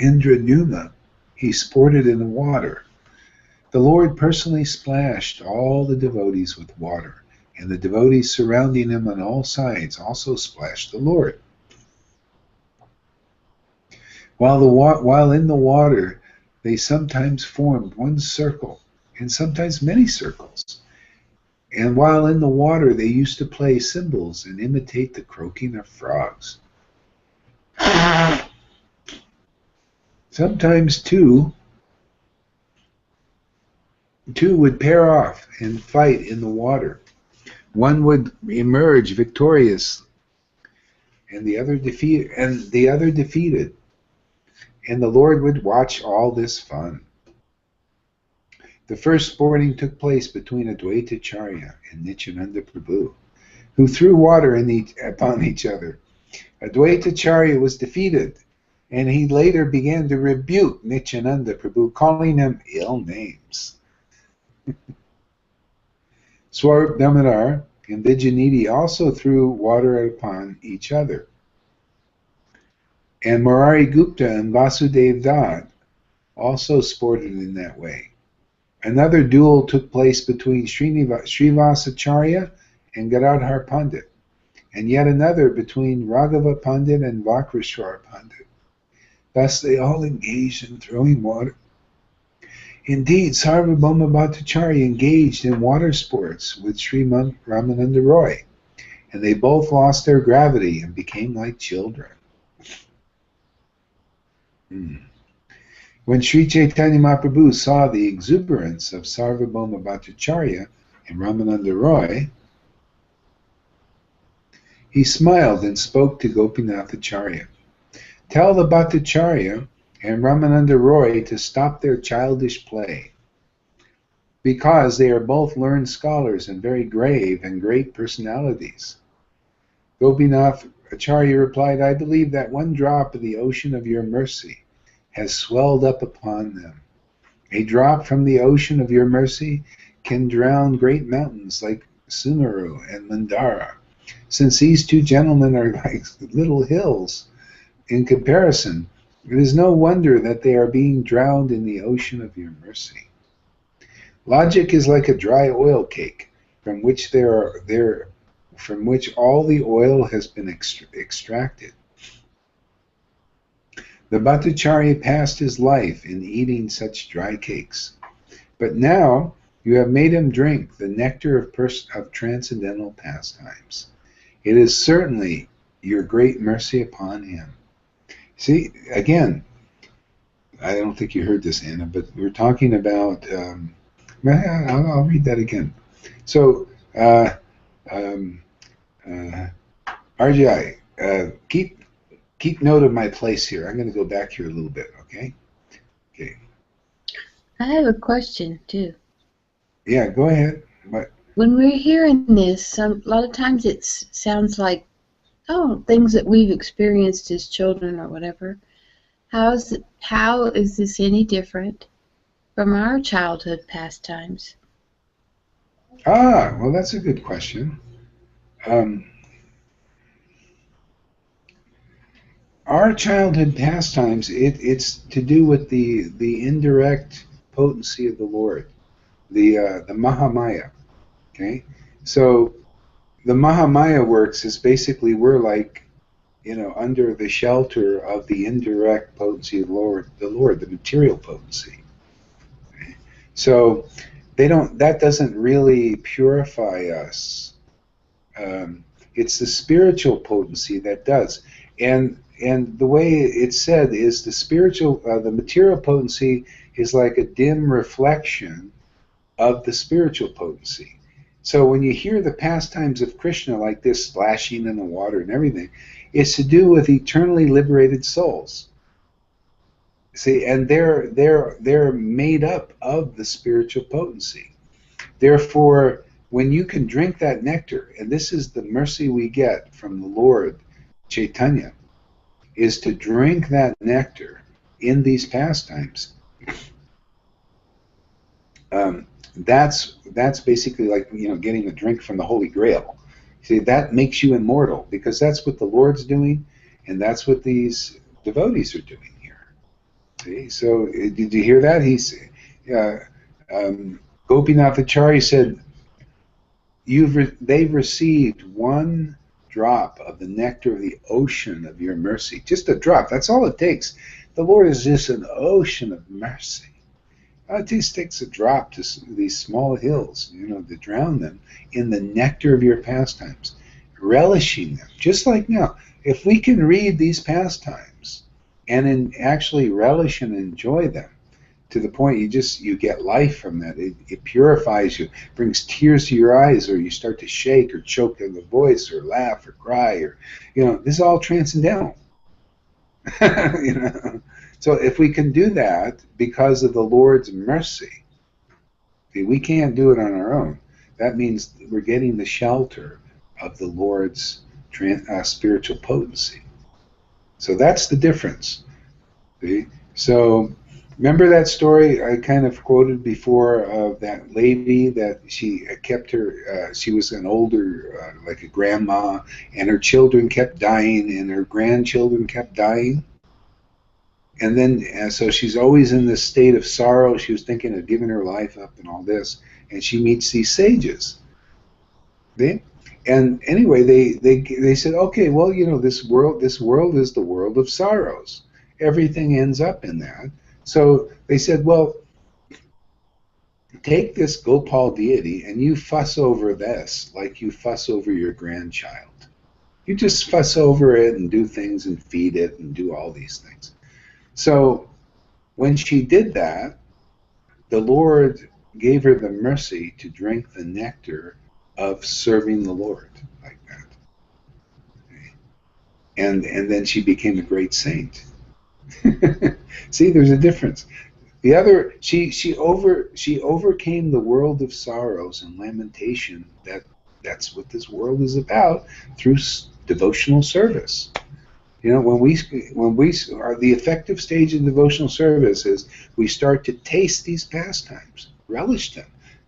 Indranuma, he sported in the water. The Lord personally splashed all the devotees with water, and the devotees surrounding him on all sides also splashed the Lord. While in the water, they sometimes formed one circle, and sometimes many circles. And while in the water, they used to play cymbals and imitate the croaking of frogs. Sometimes two would pair off and fight in the water. One would emerge victorious, and the other defeated. And the Lord would watch all this fun. The first sporting took place between Advaitacharya and Nityananda Prabhu, who threw water upon each other. Advaitacharya was defeated, and he later began to rebuke Nityananda Prabhu, calling him ill names. Swarup Damodar and Vijayanidhi also threw water upon each other. And Murari Gupta and Vasudev Dutt also sported in that way. Another duel took place between Srivasacharya and Gadadhar Pandit, and yet another between Raghava Pandit and Vakrashwar Pandit. Thus they all engaged in throwing water. Indeed, Sarvabhauma Bhattacharya engaged in water sports with Sri Ramananda Roy, and they both lost their gravity and became like children. When Sri Chaitanya Mahaprabhu saw the exuberance of Sarvabhauma Bhattacharya and Ramananda Roy, he smiled and spoke to Gopinath Acharya. Tell the Bhattacharya and Ramananda Roy to stop their childish play, because they are both learned scholars and very grave and great personalities. Gopinath Acharya replied, I believe that one drop of the ocean of your mercy has swelled up upon them. A drop from the ocean of your mercy can drown great mountains like Sumeru and Mandara. Since these two gentlemen are like little hills in comparison, it is no wonder that they are being drowned in the ocean of your mercy. Logic is like a dry oil cake from which all the oil has been extracted. The Bhattacharya passed his life in eating such dry cakes, but now you have made him drink the nectar of transcendental pastimes. It is certainly your great mercy upon him. See, again, I don't think you heard this, Anna, but we're talking about, I'll read that again. So, RGI, keep note of my place here. I'm going to go back here a little bit, okay? Okay. I have a question, too. Yeah, go ahead. What? When we're hearing this, a lot of times it sounds like, things that we've experienced as children or whatever. How is this any different from our childhood pastimes? Well, that's a good question. Our childhood pastimes, it's to do with the indirect potency of the Lord, the Mahamaya. Okay, so the Mahamaya works is basically we're like, under the shelter of the indirect potency of the Lord, the material potency. Okay? So that doesn't really purify us. It's the spiritual potency that does. And the way it's said is the material potency is like a dim reflection of the spiritual potency. So when you hear the pastimes of Krishna like this, splashing in the water and everything, it's to do with eternally liberated souls. See, and they're made up of the spiritual potency. Therefore, when you can drink that nectar, and this is the mercy we get from the Lord Chaitanya, is to drink that nectar in these pastimes. That's basically like getting a drink from the Holy Grail. See, that makes you immortal because that's what the Lord's doing, and that's what these devotees are doing here. See, so did you hear that? Gopinath Acharya said, they've received one drop of the nectar of the ocean of your mercy. Just a drop. That's all it takes. The Lord is just an ocean of mercy. It just takes a drop to these small hills, to drown them in the nectar of your pastimes, relishing them. Just like now, if we can read these pastimes and actually relish and enjoy them to the point you get life from that, it purifies you, brings tears to your eyes, or you start to shake or choke in the voice or laugh or cry, or this is all transcendental. So if we can do that because of the Lord's mercy, we can't do it on our own. That means we're getting the shelter of the Lord's spiritual potency. So that's the difference. See? So remember that story I kind of quoted before of that lady that she was an older, like a grandma, and her children kept dying and her grandchildren kept dying? And then, so she's always in this state of sorrow. She was thinking of giving her life up and all this. And she meets these sages. And anyway, they said, okay, well, this world is the world of sorrows. Everything ends up in that. So they said, well, take this Gopal deity and you fuss over this like you fuss over your grandchild. You just fuss over it and do things and feed it and do all these things. So when she did that, the Lord gave her the mercy to drink the nectar of serving the Lord like that. Okay. and then she became a great saint. See, there's a difference. The other, she overcame the world of sorrows and lamentation. That's what this world is about, through devotional service. You know, when we are, the effective stage of devotional service is we start to taste these pastimes, relish them.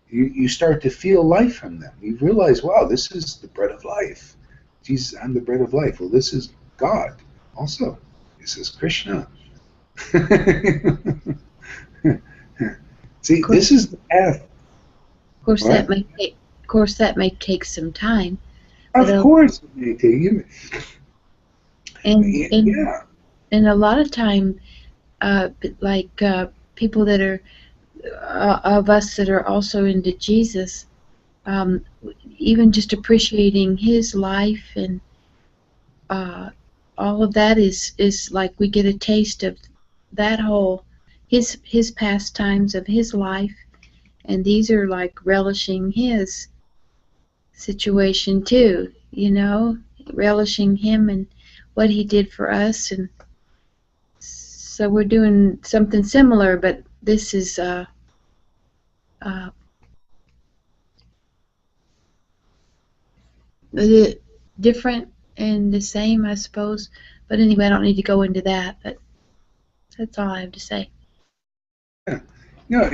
You start to feel life from them. You realize, wow, this is the bread of life. Jesus, I'm the bread of life. Well, this is God also. This is Krishna. See, this is the path. Of course, What? that may take some time. Of course, it may take you. Yeah. And a lot of time, people that are of us that are also into Jesus, even just appreciating his life and all of that is like we get a taste of that whole his pastimes of his life, and these are like relishing his situation too, you know, relishing him and what he did for us. And so we're doing something similar, but this is uh, different and the same, I suppose. But anyway, I don't need to go into that, but that's all I have to say. Yeah. No,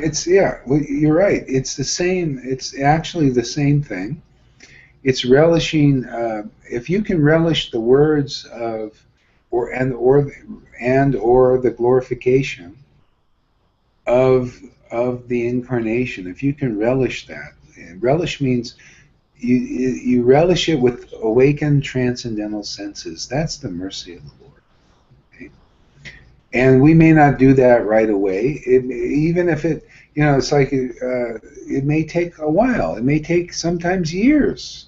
well, you're right. It's the same. It's actually the same thing. It's relishing. If you can relish the words of, or the glorification of the incarnation, if you can relish that, relish means you relish it with awakened transcendental senses. That's the mercy of the Lord. Okay? And we may not do that right away. Even if it, it's like it may take a while. It may take sometimes years.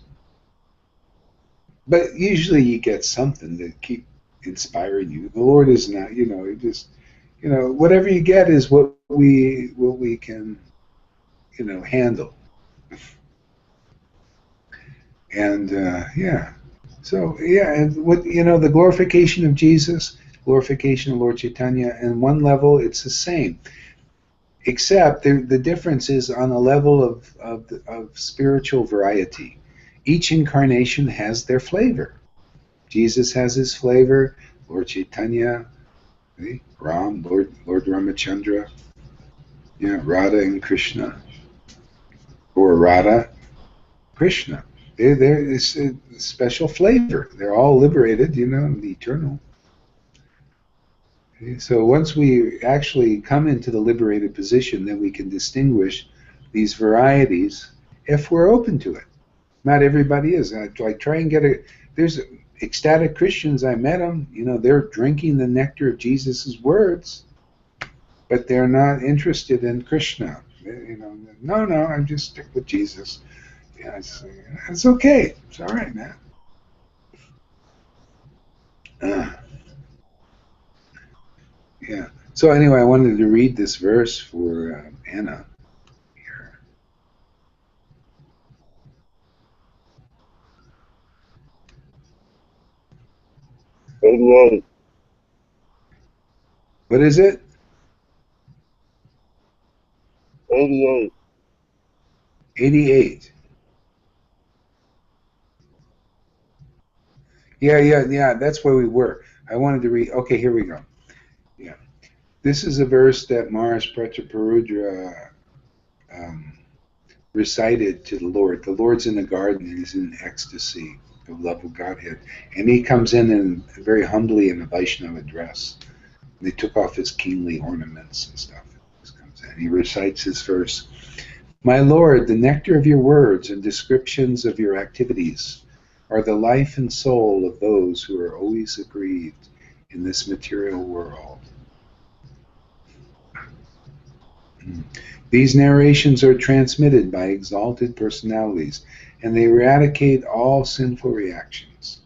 But usually you get something to keep inspiring you. The Lord is not, it just, whatever you get is what we can, handle. And yeah, so yeah, and the glorification of Jesus, glorification of Lord Chaitanya, and one level it's the same, except the difference is on a level of spiritual variety. Each incarnation has their flavor. Jesus has his flavor. Lord Chaitanya, Ram, Lord Ramachandra, Radha and Krishna, or Radha, Krishna. There is a special flavor. They're all liberated, the eternal. Okay, so once we actually come into the liberated position, then we can distinguish these varieties if we're open to it. Not everybody is. Like try and there's ecstatic Christians, I met them, they're drinking the nectar of Jesus' words, but they're not interested in Krishna. No, I just stick with Jesus. Yeah, it's okay. It's all right, man. Yeah. So anyway, I wanted to read this verse for Anna here. '88. What is it? 88. 88. Yeah. That's where we were. I wanted to read. Okay, here we go. Yeah. This is a verse that Maharaj Prataparudra recited to the Lord. The Lord's in the garden and he's in ecstasy of love of Godhead. And he comes in very humbly in a Vaishnava dress. They took off his kingly ornaments and stuff. He recites his verse. My Lord, the nectar of your words and descriptions of your activities are the life and soul of those who are always aggrieved in this material world. These narrations are transmitted by exalted personalities, and they eradicate all sinful reactions.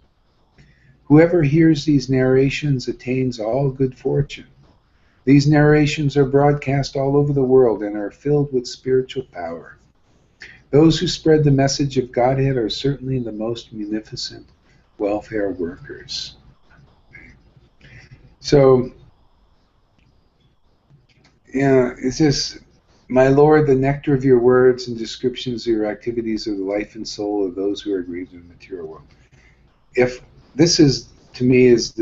Whoever hears these narrations attains all good fortune. These narrations are broadcast all over the world and are filled with spiritual power. Those who spread the message of Godhead are certainly the most munificent welfare workers. So, yeah, it's just, my Lord, the nectar of your words and descriptions of your activities are the life and soul of those who are grieved in the material world. If this is, to me, is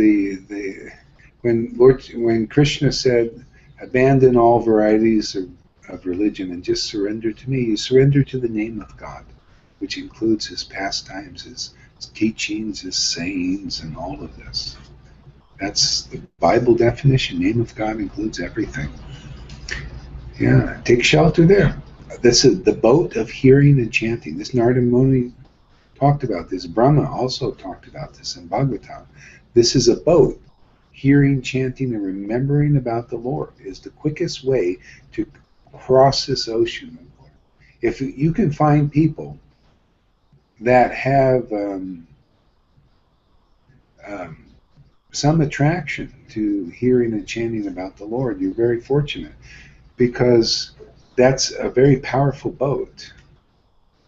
when Krishna said, abandon all varieties of religion and just surrender to me, you surrender to the name of God, which includes his pastimes, his teachings, his sayings, and all of this. That's the Bible definition. Name of God includes everything. Yeah, take shelter there. This is the boat of hearing and chanting. This Narada Muni talked about this. Brahma also talked about this in Bhagavatam. This is a boat. Hearing, chanting, and remembering about the Lord is the quickest way to cross this ocean. If you can find people that have some attraction to hearing and chanting about the Lord, you're very fortunate, because that's a very powerful boat.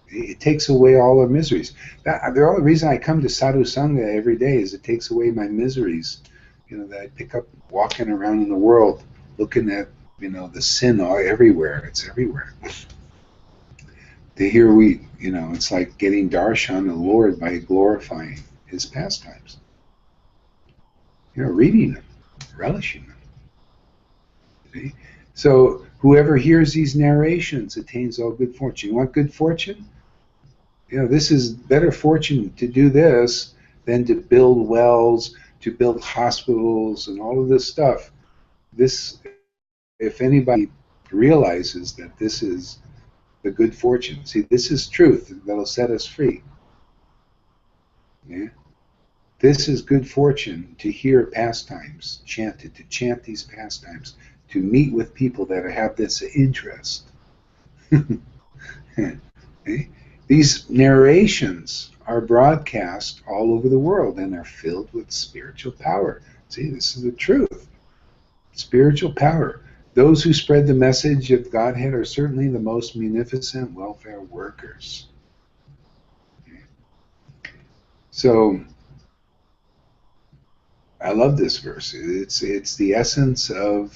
It takes away all our miseries. The only reason I come to Sadhu Sangha every day is it takes away my miseries, that I pick up walking around in the world looking at, the sin everywhere. It's everywhere. To hear it's like getting darshan of the Lord by glorifying his pastimes. Reading them, relishing them. See? So whoever hears these narrations attains all good fortune. You want good fortune? This is better fortune to do this than to build wells, to build hospitals, and all of this stuff. This, if anybody realizes that this is the good fortune, see, this is truth that'll set us free. Yeah? This is good fortune, to hear pastimes chanted, to chant these pastimes, to meet with people that have this interest. Okay? These narrations are broadcast all over the world and are filled with spiritual power. See, this is the truth. Spiritual power. Those who spread the message of Godhead are certainly the most munificent welfare workers. Okay? So, I love this verse. It's the essence of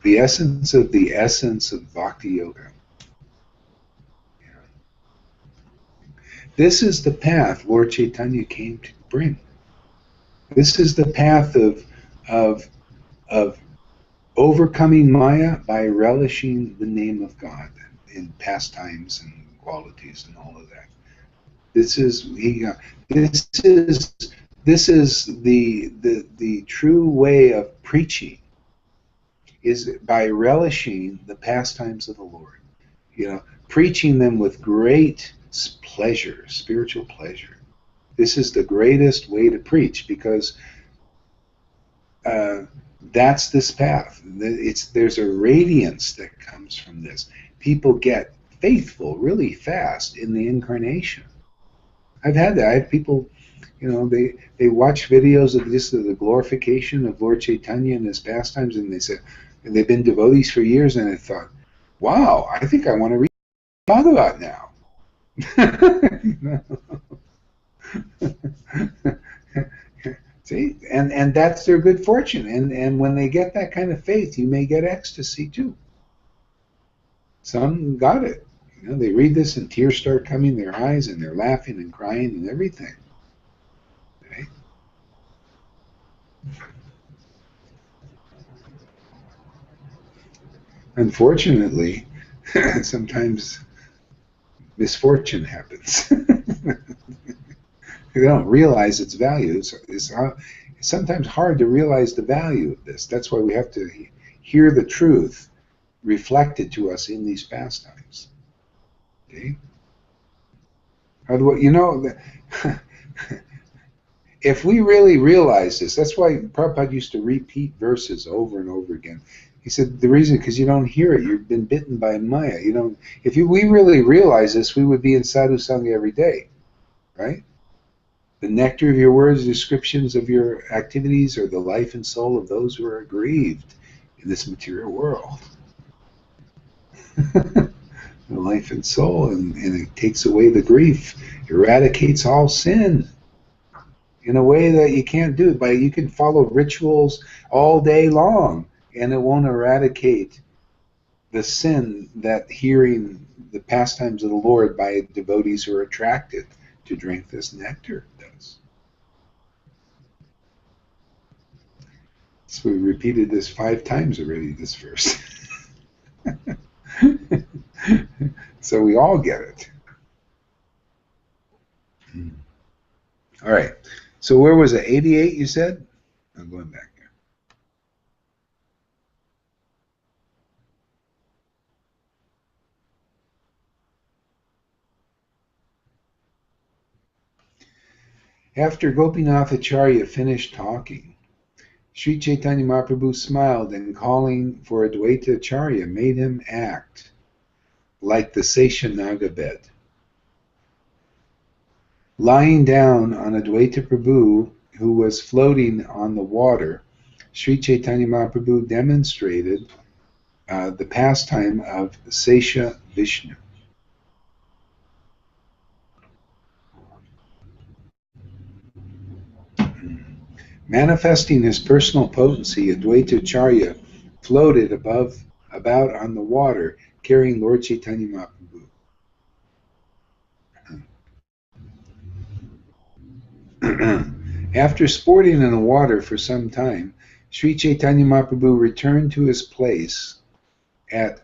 the essence of Bhakti Yoga. This is the path Lord Chaitanya came to bring. This is the path of overcoming Maya by relishing the name of God in pastimes and qualities and all of that. This is the true way of preaching, is by relishing the pastimes of the Lord. Preaching them with great pleasure, spiritual pleasure. This is the greatest way to preach, because that's this path. There's a radiance that comes from this. People get faithful really fast in the incarnation. I've had that. I have people, they watch videos of the glorification of Lord Chaitanya and his pastimes, and they said, and they've been devotees for years, and I thought, wow, I think I want to read Bhagavat now. See, and that's their good fortune, and when they get that kind of faith, you may get ecstasy too. Some got it. They read this and tears start coming their eyes, and they're laughing and crying and everything. Okay? Unfortunately, sometimes misfortune happens. They don't realize its value. It's sometimes hard to realize the value of this. That's why we have to hear the truth reflected to us in these pastimes. Okay? If we really realize this, that's why Prabhupada used to repeat verses over and over again. He said the reason, because you don't hear it, you've been bitten by Maya. We really realize this, we would be in Sadhu Sangha every day, right? The nectar of your words, descriptions of your activities, are the life and soul of those who are aggrieved in this material world. The life and soul, and it takes away the grief, eradicates all sin. in a way that you can't do it. But you can follow rituals all day long, and it won't eradicate the sin that hearing the pastimes of the Lord by devotees who are attracted to drink this nectar does. So we repeated this 5 times already, this verse. So we all get it. All right. So where was it? 88, you said? I'm going back there. After Gopinath Acharya finished talking, Sri Chaitanya Mahaprabhu smiled and, calling for Advaita Acharya, made him act like the Seshanaga bed. Lying down on Advaita Prabhu, who was floating on the water, Sri Chaitanya Mahaprabhu demonstrated the pastime of Sesha Vishnu. Manifesting his personal potency, Advaita Acharya floated about on the water, carrying Lord Chaitanya Mahaprabhu. After sporting in the water for some time, Sri Chaitanya Mahaprabhu returned to his place at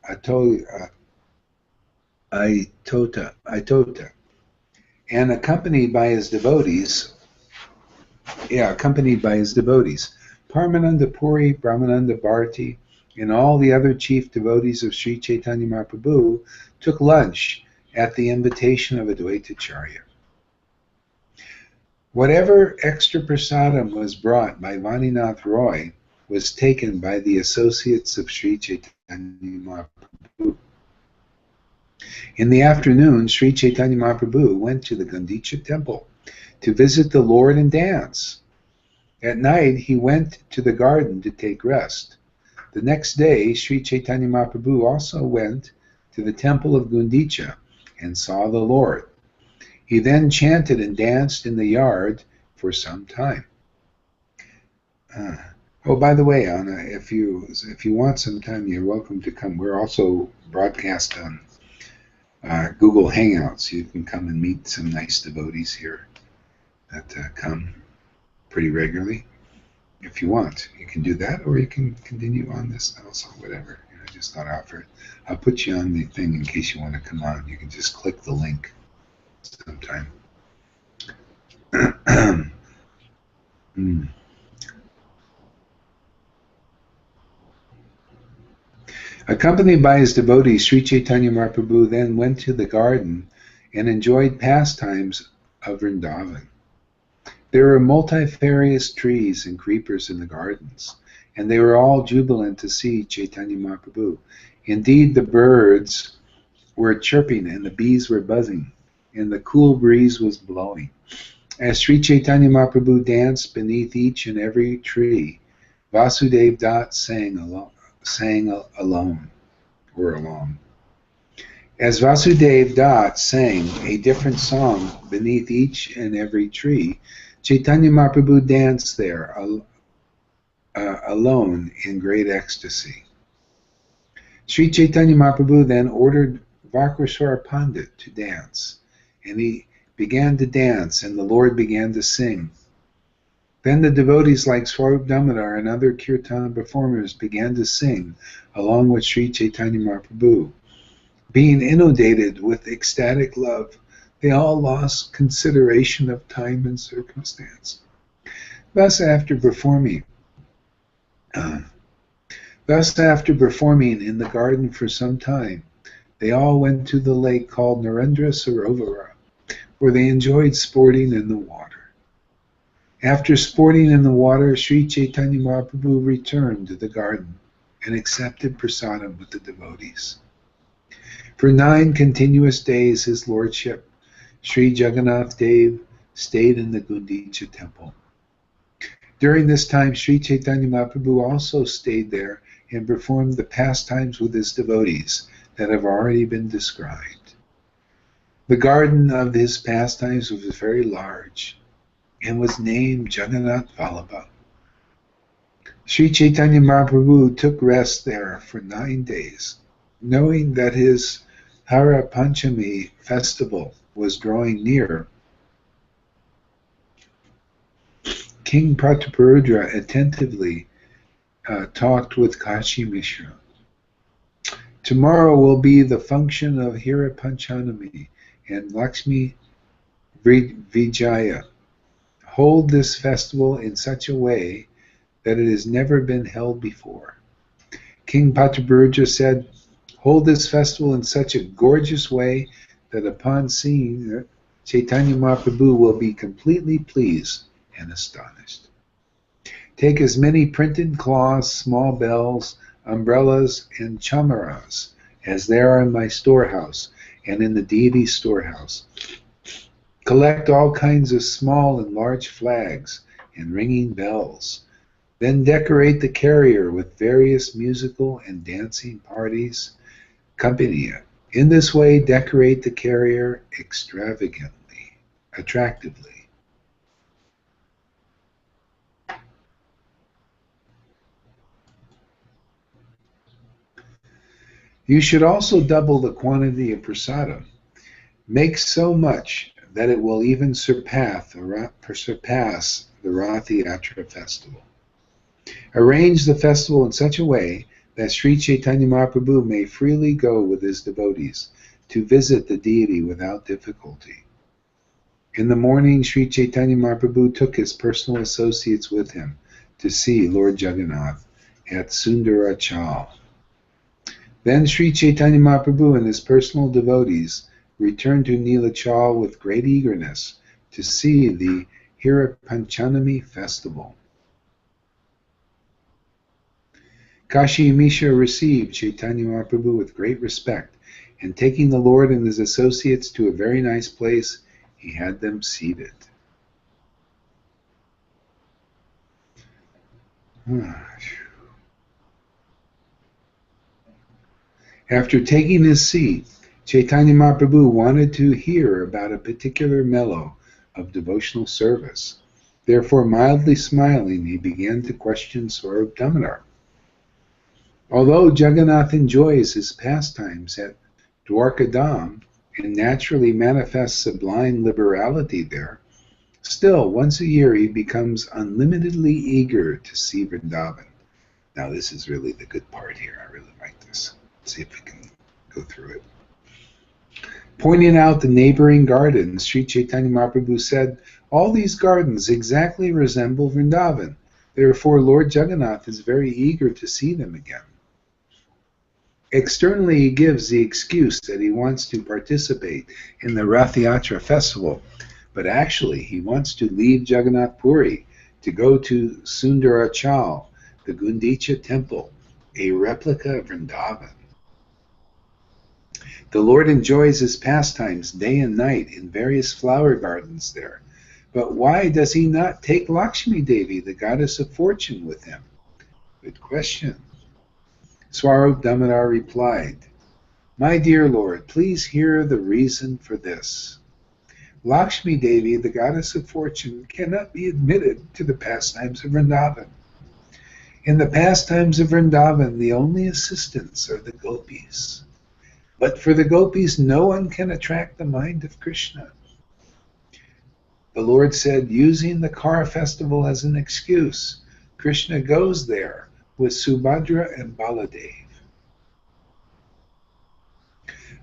Aitota, and accompanied by his devotees, Paramananda Puri, Brahmananda Bharati, and all the other chief devotees of Sri Chaitanya Mahaprabhu took lunch at the invitation of Advaita Acharya. Whatever extra prasadam was brought by Vaninath Roy was taken by the associates of Sri Chaitanya Mahaprabhu. In the afternoon, Sri Chaitanya Mahaprabhu went to the Gundicha temple to visit the Lord and dance. At night, he went to the garden to take rest. The next day, Sri Chaitanya Mahaprabhu also went to the temple of Gundicha and saw the Lord. He then chanted and danced in the yard for some time. Oh, by the way, Anna, if you want some time, you're welcome to come. We're also broadcast on Google Hangouts. You can come and meet some nice devotees here that come pretty regularly. If you want, you can do that, or you can continue on this also, whatever. I just thought I'd offer it. I'll put you on the thing in case you want to come on. You can just click the link sometime. Accompanied by his devotees, Sri Chaitanya Mahaprabhu then went to the garden and enjoyed pastimes of Vrindavan. There were multifarious trees and creepers in the gardens, and they were all jubilant to see Chaitanya Mahaprabhu. Indeed, the birds were chirping and the bees were buzzing, and the cool breeze was blowing. As Sri Chaitanya Mahaprabhu danced beneath each and every tree, Vasudev Dutt sang along. As Vasudev Dutt sang a different song beneath each and every tree, Chaitanya Mahaprabhu danced there alone in great ecstasy. Sri Chaitanya Mahaprabhu then ordered Vakraswara Pandit to dance, and he began to dance, and the Lord began to sing. Then the devotees like Swarup Damodar and other kirtan performers began to sing along with Sri Chaitanya Mahaprabhu. Being inundated with ecstatic love, they all lost consideration of time and circumstance. Thus, after performing in the garden for some time, they all went to the lake called Narendra Sarovara, where they enjoyed sporting in the water. After sporting in the water, Sri Chaitanya Mahaprabhu returned to the garden and accepted prasadam with the devotees. For 9 continuous days, His Lordship, Sri Jagannath Dev, stayed in the Gundicha temple. During this time, Sri Chaitanya Mahaprabhu also stayed there and performed the pastimes with his devotees that have already been described. The garden of his pastimes was very large, and was named Jagannath Vallabha. Sri Chaitanya Mahaprabhu took rest there for 9 days, knowing that his Hara Panchami festival was drawing near. King Prataparudra attentively talked with Kashi Mishra. Tomorrow will be the function of Hira Panchanami and Lakshmi Vijaya. Hold this festival in such a way that it has never been held before. King Prataparudra said, hold this festival in such a gorgeous way that upon seeing it, Chaitanya Mahaprabhu will be completely pleased and astonished. Take as many printed cloths, small bells, umbrellas, and chamaras as there are in my storehouse and in the deity's storehouse. Collect all kinds of small and large flags and ringing bells. Then decorate the carrier with various musical and dancing parties. Accompany it. In this way, decorate the carrier extravagantly, attractively. You should also double the quantity of prasadam. Make so much that it will even surpass the Rath Yatra festival. Arrange the festival in such a way that Sri Chaitanya Mahaprabhu may freely go with his devotees to visit the deity without difficulty. In the morning, Sri Chaitanya Mahaprabhu took his personal associates with him to see Lord Jagannath at Sundarachal. Then Sri Chaitanya Mahaprabhu and his personal devotees returned to Nilachal with great eagerness to see the Hira Panchanami festival. Kashi Mishra received Chaitanya Mahaprabhu with great respect, and taking the Lord and his associates to a very nice place, he had them seated. After taking his seat, Chaitanya Mahaprabhu wanted to hear about a particular mellow of devotional service. Therefore, mildly smiling, he began to question Swarup Damodar. Although Jagannath enjoys his pastimes at Dwarkadam and naturally manifests sublime liberality there, still, once a year he becomes unlimitedly eager to see Vrindavan. Now, this is really the good part here. I really like this. Let's see if we can go through it. Pointing out the neighboring gardens, Sri Chaitanya Mahaprabhu said, all these gardens exactly resemble Vrindavan. Therefore, Lord Jagannath is very eager to see them again. Externally, he gives the excuse that he wants to participate in the Rath Yatra festival, but actually he wants to leave Jagannath Puri to go to Sundarachal, the Gundicha temple, a replica of Vrindavan. The Lord enjoys his pastimes day and night in various flower gardens there. But why does he not take Lakshmi Devi, the goddess of fortune, with him? Good question. Swarup Damodar replied, my dear Lord, please hear the reason for this. Lakshmi Devi, the goddess of fortune, cannot be admitted to the pastimes of Vrindavan. In the pastimes of Vrindavan, the only assistants are the gopis. But for the gopis, no one can attract the mind of Krishna. The Lord said, using the Kara festival as an excuse, Krishna goes there with Subhadra and Baladev.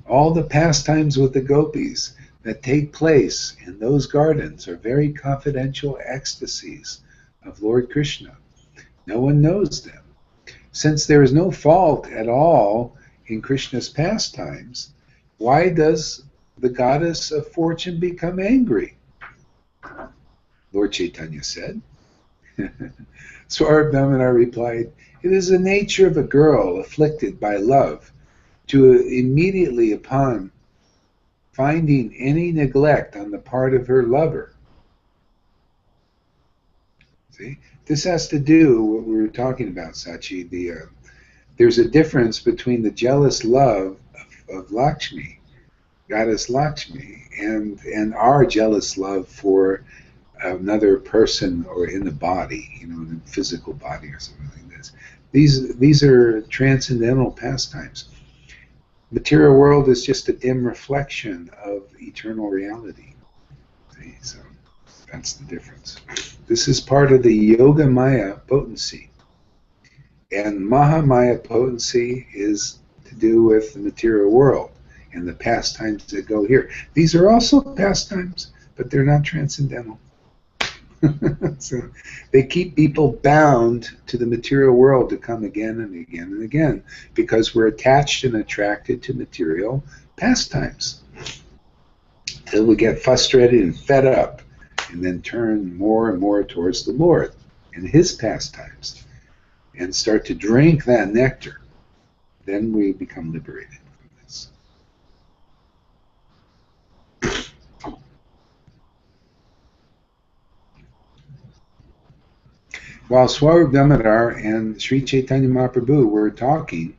All the pastimes with the gopis that take place in those gardens are very confidential ecstasies of Lord Krishna. No one knows them. Since there is no fault at all in Krishna's pastimes, why does the goddess of fortune become angry? Lord Chaitanya said. Swarup Damodar replied, it is the nature of a girl afflicted by love to immediately upon finding any neglect on the part of her lover. See, this has to do with what we were talking about, Sachi. There's a difference between the jealous love of Lakshmi, goddess Lakshmi, and our jealous love for another person or in the body, in a physical body or something like this. These are transcendental pastimes. Material world is just a dim reflection of eternal reality. See? So that's the difference. This is part of the Yoga Maya potency. And Maha Maya potency is to do with the material world and the pastimes that go here.Ese are also pastimes, but they're not transcendental. So they keep people bound to the material world to come again and again and again because we're attached and attracted to material pastimes till we get frustrated and fed up and then turn more and more towards the Lord and His pastimes and start to drink that nectar. Then we become liberated from this. While Swarup Damodar and Sri Chaitanya Mahaprabhu were talking,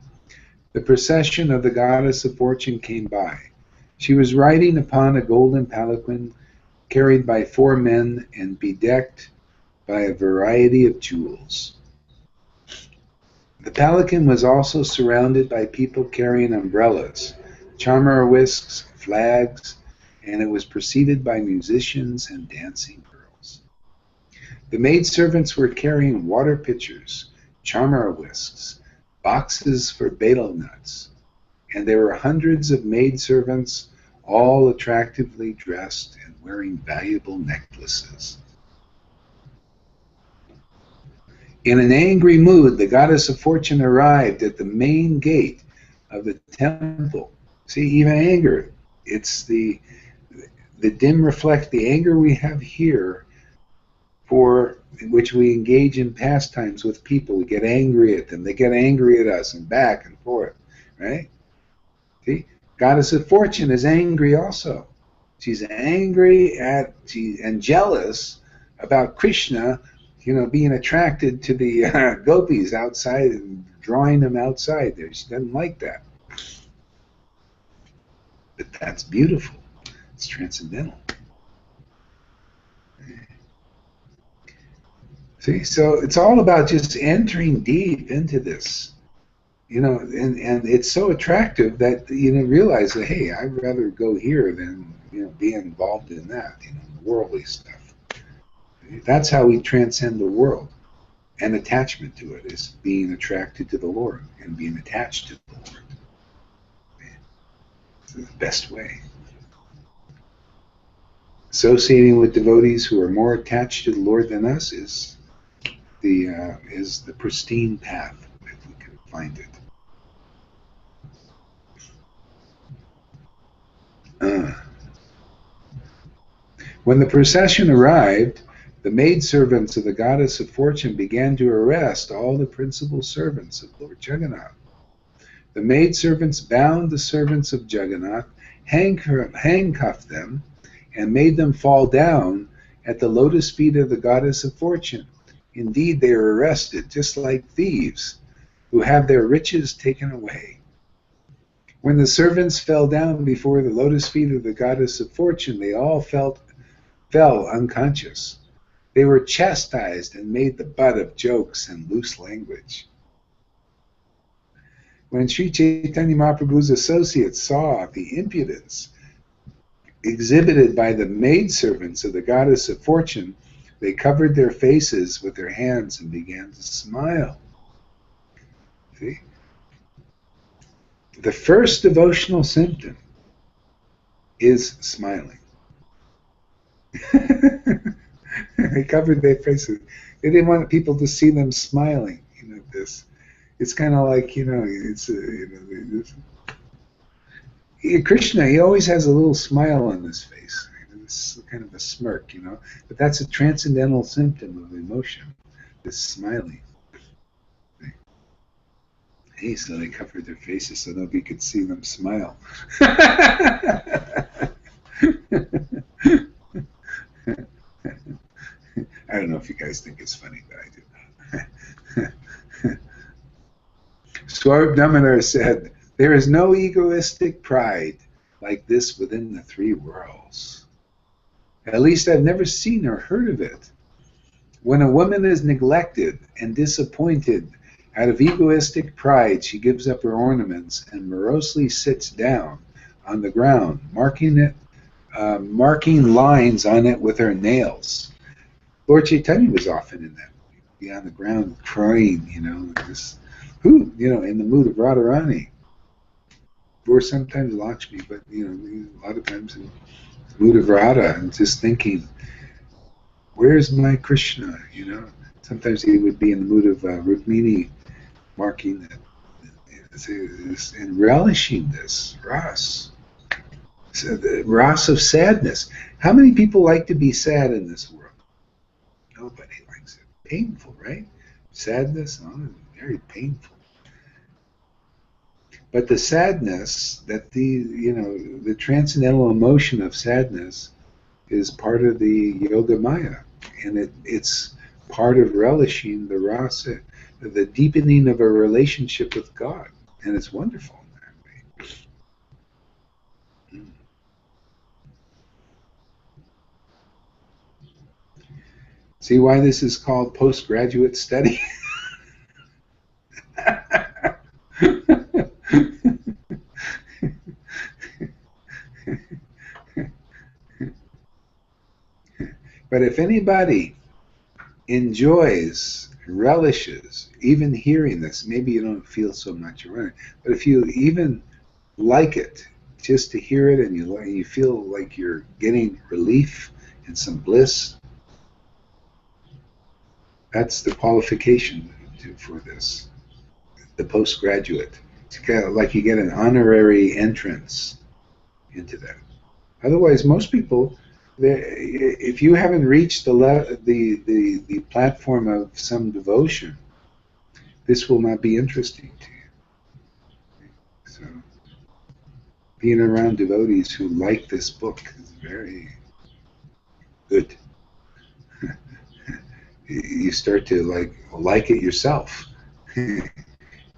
the procession of the goddess of fortune came by. She was riding upon a golden palanquin carried by 4 men and bedecked by a variety of jewels. The palanquin was also surrounded by people carrying umbrellas, chamar whisks, flags, and it was preceded by musicians and dancing girls. The maidservants were carrying water pitchers, chamar whisks, boxes for betel nuts, and there were hundreds of maidservants, all attractively dressed and wearing valuable necklaces. In an angry mood, the goddess of fortune arrived at the main gate of the temple. See, even anger, it's the dim reflect, the anger we have here for which we engage in pastimes with people. We get angry at them. They get angry at us and back and forth, right? See, goddess of fortune is angry also. She's angry and jealous about Krishna, being attracted to the gopis outside and drawing them outside there. She doesn't like that. But that's beautiful. It's transcendental. See, so it's all about just entering deep into this, and it's so attractive that realize that, hey, I'd rather go here than be involved in that, worldly stuff. That's how we transcend the world, and attachment to it is being attracted to the Lord and being attached to the Lord. It's the best way. Associating with devotees who are more attached to the Lord than us is the pristine path, if we can find it. When the procession arrived, the maidservants of the goddess of fortune began to arrest all the principal servants of Lord Jagannath. The maidservants bound the servants of Jagannath, handcuffed them, and made them fall down at the lotus feet of the goddess of fortune. Indeed, they were arrested, just like thieves who have their riches taken away. When the servants fell down before the lotus feet of the goddess of fortune, they all fell unconscious. They were chastised and made the butt of jokes and loose language. When Sri Chaitanya Mahaprabhu's associates saw the impudence exhibited by the maidservants of the goddess of fortune, they covered their faces with their hands and began to smile. See? The first devotional symptom is smiling. They covered their faces. They didn't want people to see them smiling. It's kind of like Krishna. He always has a little smile on his face. It's kind of a smirk, But that's a transcendental symptom of emotion. This smiling. Hey, so they covered their faces so nobody could see them smile. I don't know if you guys think it's funny, but I do. Swarup Damodar said, "There is no egoistic pride like this within the 3 worlds." At least I've never seen or heard of it. When a woman is neglected and disappointed, out of egoistic pride, she gives up her ornaments and morosely sits down on the ground, marking lines on it with her nails. Lord Chaitanya was often in that, be on the ground crying, just, in the mood of Radharani, or sometimes Lakshmi, but a lot of times in the mood of Radha, and just thinking, where's my Krishna? Sometimes he would be in the mood of Rukmini, marking that and relishing this ras, so the ras of sadness. How many people like to be sad in this world? Nobody likes it. Painful, right? Sadness, very painful. But the sadness, the transcendental emotion of sadness is part of the Yoga Maya. And it's part of relishing the rasa, the deepening of a relationship with God. And it's wonderful in that way. See why this is called postgraduate study? But if anybody enjoys, relishes, even hearing this, maybe you don't feel so much around it, but if you even like it, just to hear it, and you feel like you're getting relief and some bliss, that's the qualification for this, the postgraduate. It's kind of like you get an honorary entrance into that. Otherwise, most people, if you haven't reached the platform of some devotion, this will not be interesting to you. So, being around devotees who like this book is very good. You start to like it yourself. You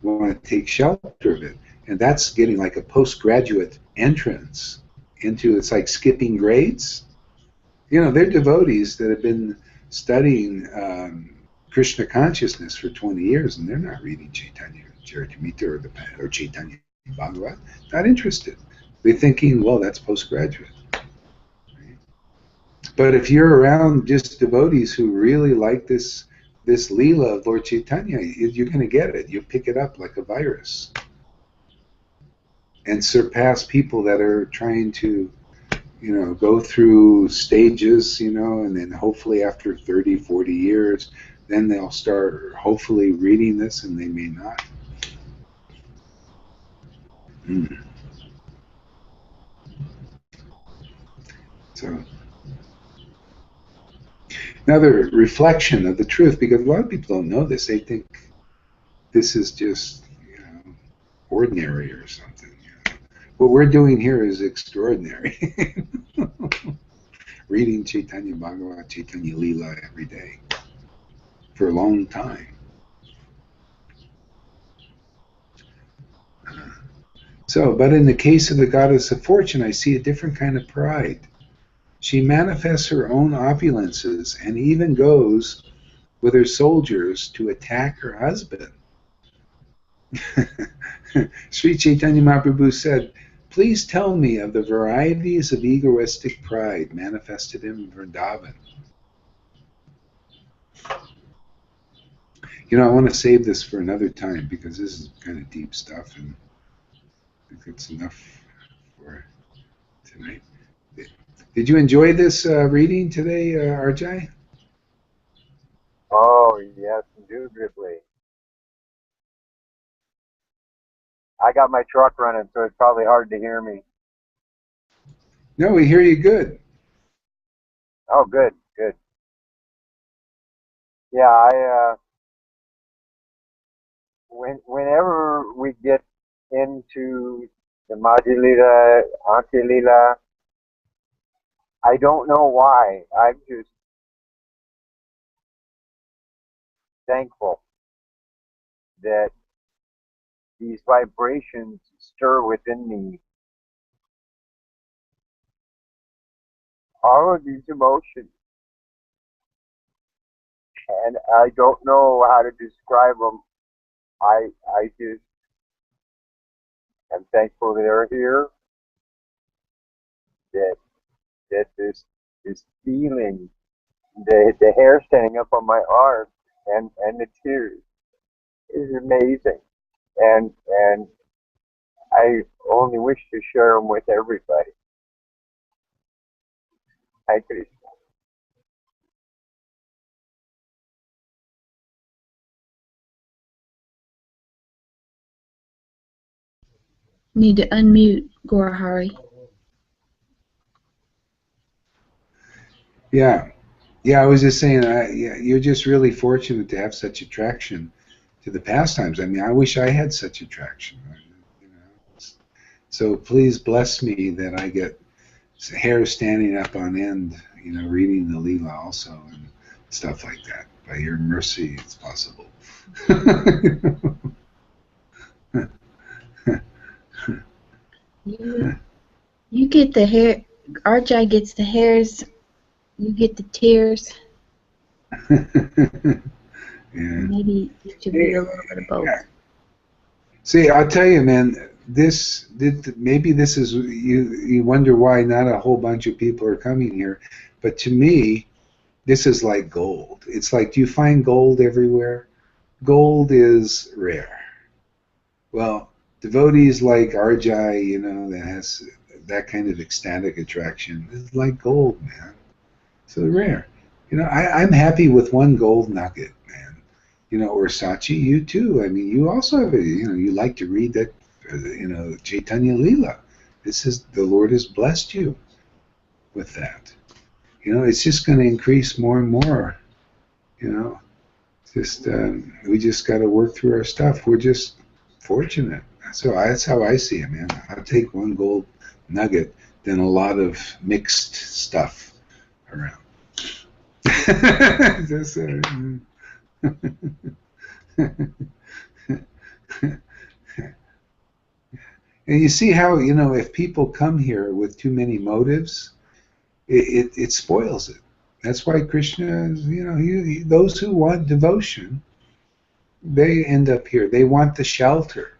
want to take shelter of it, and that's getting like a postgraduate entrance into. It's like skipping grades. They're devotees that have been studying Krishna consciousness for 20 years, and they're not reading Chaitanya Charitamrita or Chaitanya Bhagavat. Not interested. They're thinking, well, that's postgraduate. Right? But if you're around just devotees who really like this Leela of Lord Chaitanya, you're going to get it. You pick it up like a virus and surpass people that are trying to go through stages, and then hopefully after 30, 40 years, then they'll start hopefully reading this, and they may not. So, another reflection of the truth, because a lot of people don't know this. They think this is just, ordinary or something. What we're doing here is extraordinary. Reading Chaitanya Bhagavat, Chaitanya Leela every day for a long time. But in the case of the goddess of fortune, I see a different kind of pride. She manifests her own opulences and even goes with her soldiers to attack her husband. Sri Chaitanya Mahaprabhu said, "Please tell me of the varieties of egoistic pride manifested in Vrindavan." I want to save this for another time because this is kind of deep stuff, and I think it's enough for tonight. Did you enjoy this reading today, Arjai? Oh, yes, indubitably. I got my truck running, so it's probably hard to hear me. No, we hear you good. Oh, good, good. Yeah, whenever we get into the Madhya Lila, Antya Lila, I don't know why. I'm just thankful that these vibrations stir within me all of these emotions, and I don't know how to describe them. I just am thankful they're here. That this feeling, the hair standing up on my arm, and the tears is amazing, and I only wish to share them with everybody. Hi, Krishna. Need to unmute, Gaura. Yeah. Yeah, I was just saying, yeah, you're just really fortunate to have such attraction to the pastimes. I mean, I wish I had such attraction. You know. So please bless me that I get hair standing up on end, you know, reading the Leela also and stuff like that. By your mercy, it's possible. You get the hair. Arjai gets the hairs. You get the tears. Yeah. Maybe it should be a little bit of both. Yeah. See, I'll tell you, man. Maybe this is you wonder why not a whole bunch of people are coming here, but to me, this is like gold. It's like, do you find gold everywhere? Gold is rare. Well, devotees like Arjai, you know, that has that kind of ecstatic attraction is like gold, man. So rare. You know, I'm happy with one gold nugget, man. You know, or Sachi, you too. I mean, you also have you know, you like to read that, you know, Chaitanya Leela. This is, the Lord has blessed you with that. You know, it's just going to increase more and more. You know, just we just got to work through our stuff. We're just fortunate. So that's how I see it, man. I'll take one gold nugget than a lot of mixed stuff around. Just, and you see how, you know, if people come here with too many motives, it spoils it. That's why Krishna is, you know, those who want devotion, they end up here. They want the shelter.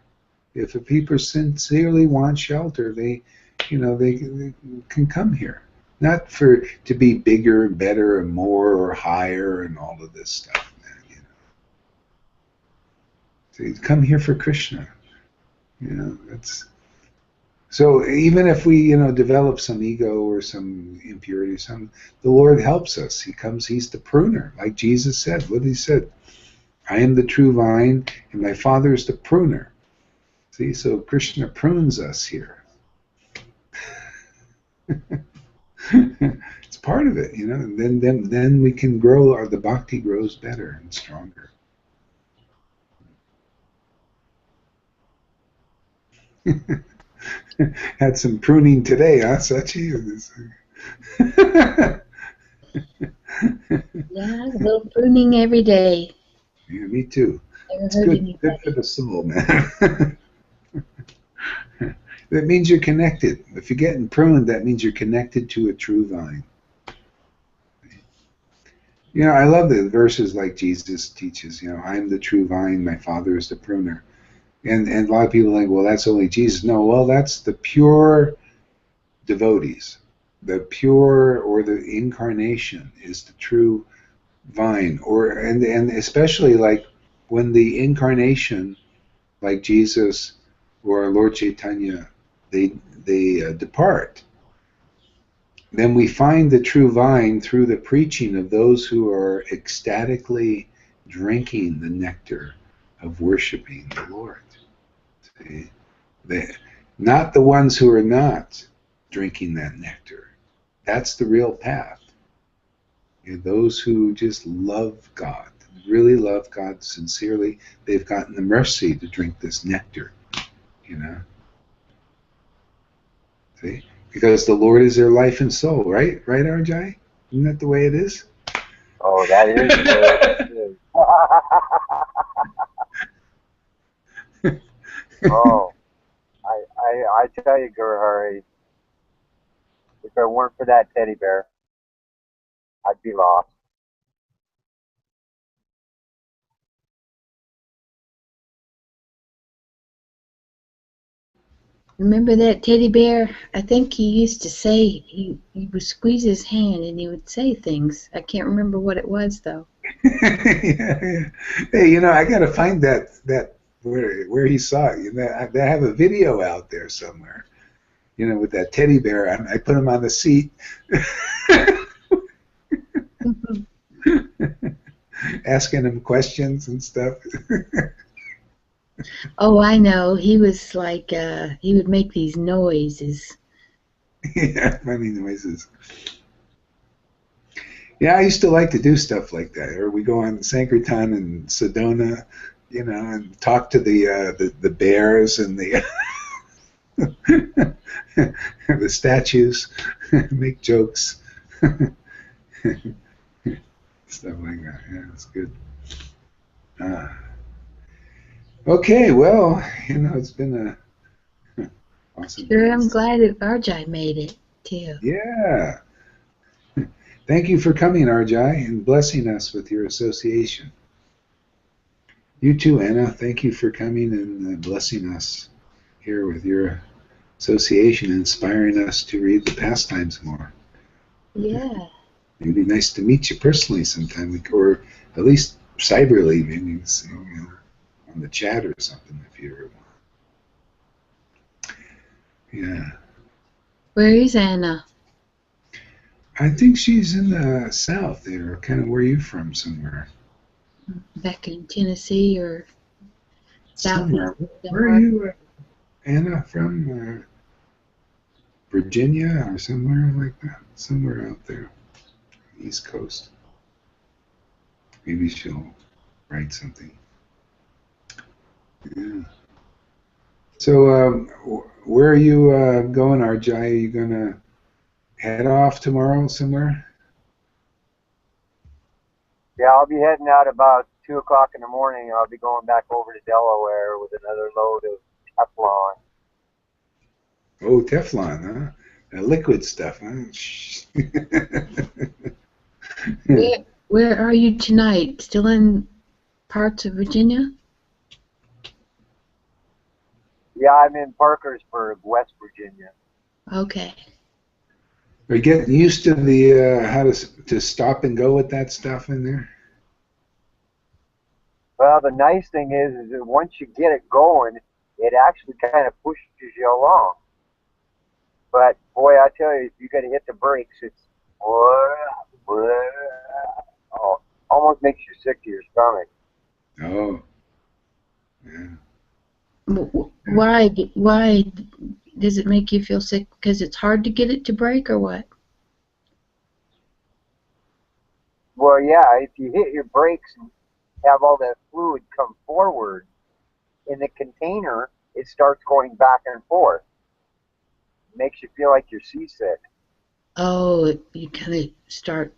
If a people sincerely want shelter, they, you know, they can come here. Not to be bigger and better and more or higher and all of this stuff, man. You know, so come here for Krishna. You know, that's. So even if we, you know, develop some ego or some impurity, the Lord helps us. He comes. He's the pruner, like Jesus said. What he said, I am the true vine, and my Father is the pruner. See, so Krishna prunes us here. It's part of it, you know. And then we can grow, or the bhakti grows better and stronger. Had some pruning today, huh, Sachi? Yeah, a little pruning every day. Yeah, me too. Never It's hurt good anybody. for the soul, man. That means you're connected. If you're getting pruned, that means you're connected to a true vine. You know, I love the verses like Jesus teaches, you know, I am the true vine, my Father is the pruner. And a lot of people think, well, that's only Jesus. No, well, that's the pure devotees. The pure, or the incarnation, is the true vine. And especially like when the incarnation, like Jesus or Lord Chaitanya, they depart, then we find the true vine through the preaching of those who are ecstatically drinking the nectar of worshiping the Lord. See? Not the ones who are not drinking that nectar. That's the real path. You know, those who just love God, really love God sincerely, they've gotten the mercy to drink this nectar, you know. See? Because the Lord is their life and soul, right? Right, Arjai? Isn't that the way it is? Oh, that is the way it is. Oh, I tell you, Guru Hari, if it weren't for that teddy bear, I'd be lost. Remember that teddy bear? I think he used to say he would squeeze his hand and he would say things. I can't remember what it was though. Yeah. Hey, I gotta find that where he saw it. I have a video out there somewhere. With that teddy bear. I put him on the seat, asking him questions and stuff. Oh, I know. He was like he would make these noises. Yeah, funny noises. Yeah, I used to like to do stuff like that. Or we go on Sankirtan and Sedona, and talk to the bears and the the statues, make jokes, stuff like that. Yeah, it's good. Okay, well, it's been a awesome. Sure, I'm glad that Arjai made it too. Yeah. Thank you for coming, Arjai, and blessing us with your association. You too, Anna. Thank you for coming and blessing us here with your association, inspiring us to read the pastimes more. Yeah. It'd be nice to meet you personally sometime, or at least cyberly, maybe on the chat or something if you ever want. Yeah. Where is Anna? I think she's in the south there, kind of where you from, somewhere. Back in Tennessee or Somewhere. southeast Where are you, Anna, from? Virginia or somewhere like that? Somewhere out there, East Coast. Maybe she'll write something. Yeah. So, where are you going, Arjai? Are you going to head off tomorrow somewhere? Yeah, I'll be heading out about 2 o'clock in the morning. I'll be going back over to Delaware with another load of Teflon. Oh, Teflon, huh? Liquid stuff, huh? Where are you tonight? Still in parts of Virginia? Yeah, I'm in Parkersburg, West Virginia. Okay. Are you getting used to the how to stop and go with that stuff in there? Well, the nice thing is that once you get it going, it actually kind of pushes you along. But boy, I tell you, if you got to hit the brakes, it's almost makes you sick to your stomach. Oh, yeah. Why does it make you feel sick? Because it's hard to get it to break, or what? Well, yeah, if you hit your brakes and have all that fluid come forward in the container, it starts going back and forth. It makes you feel like you're seasick. Oh, you kind of start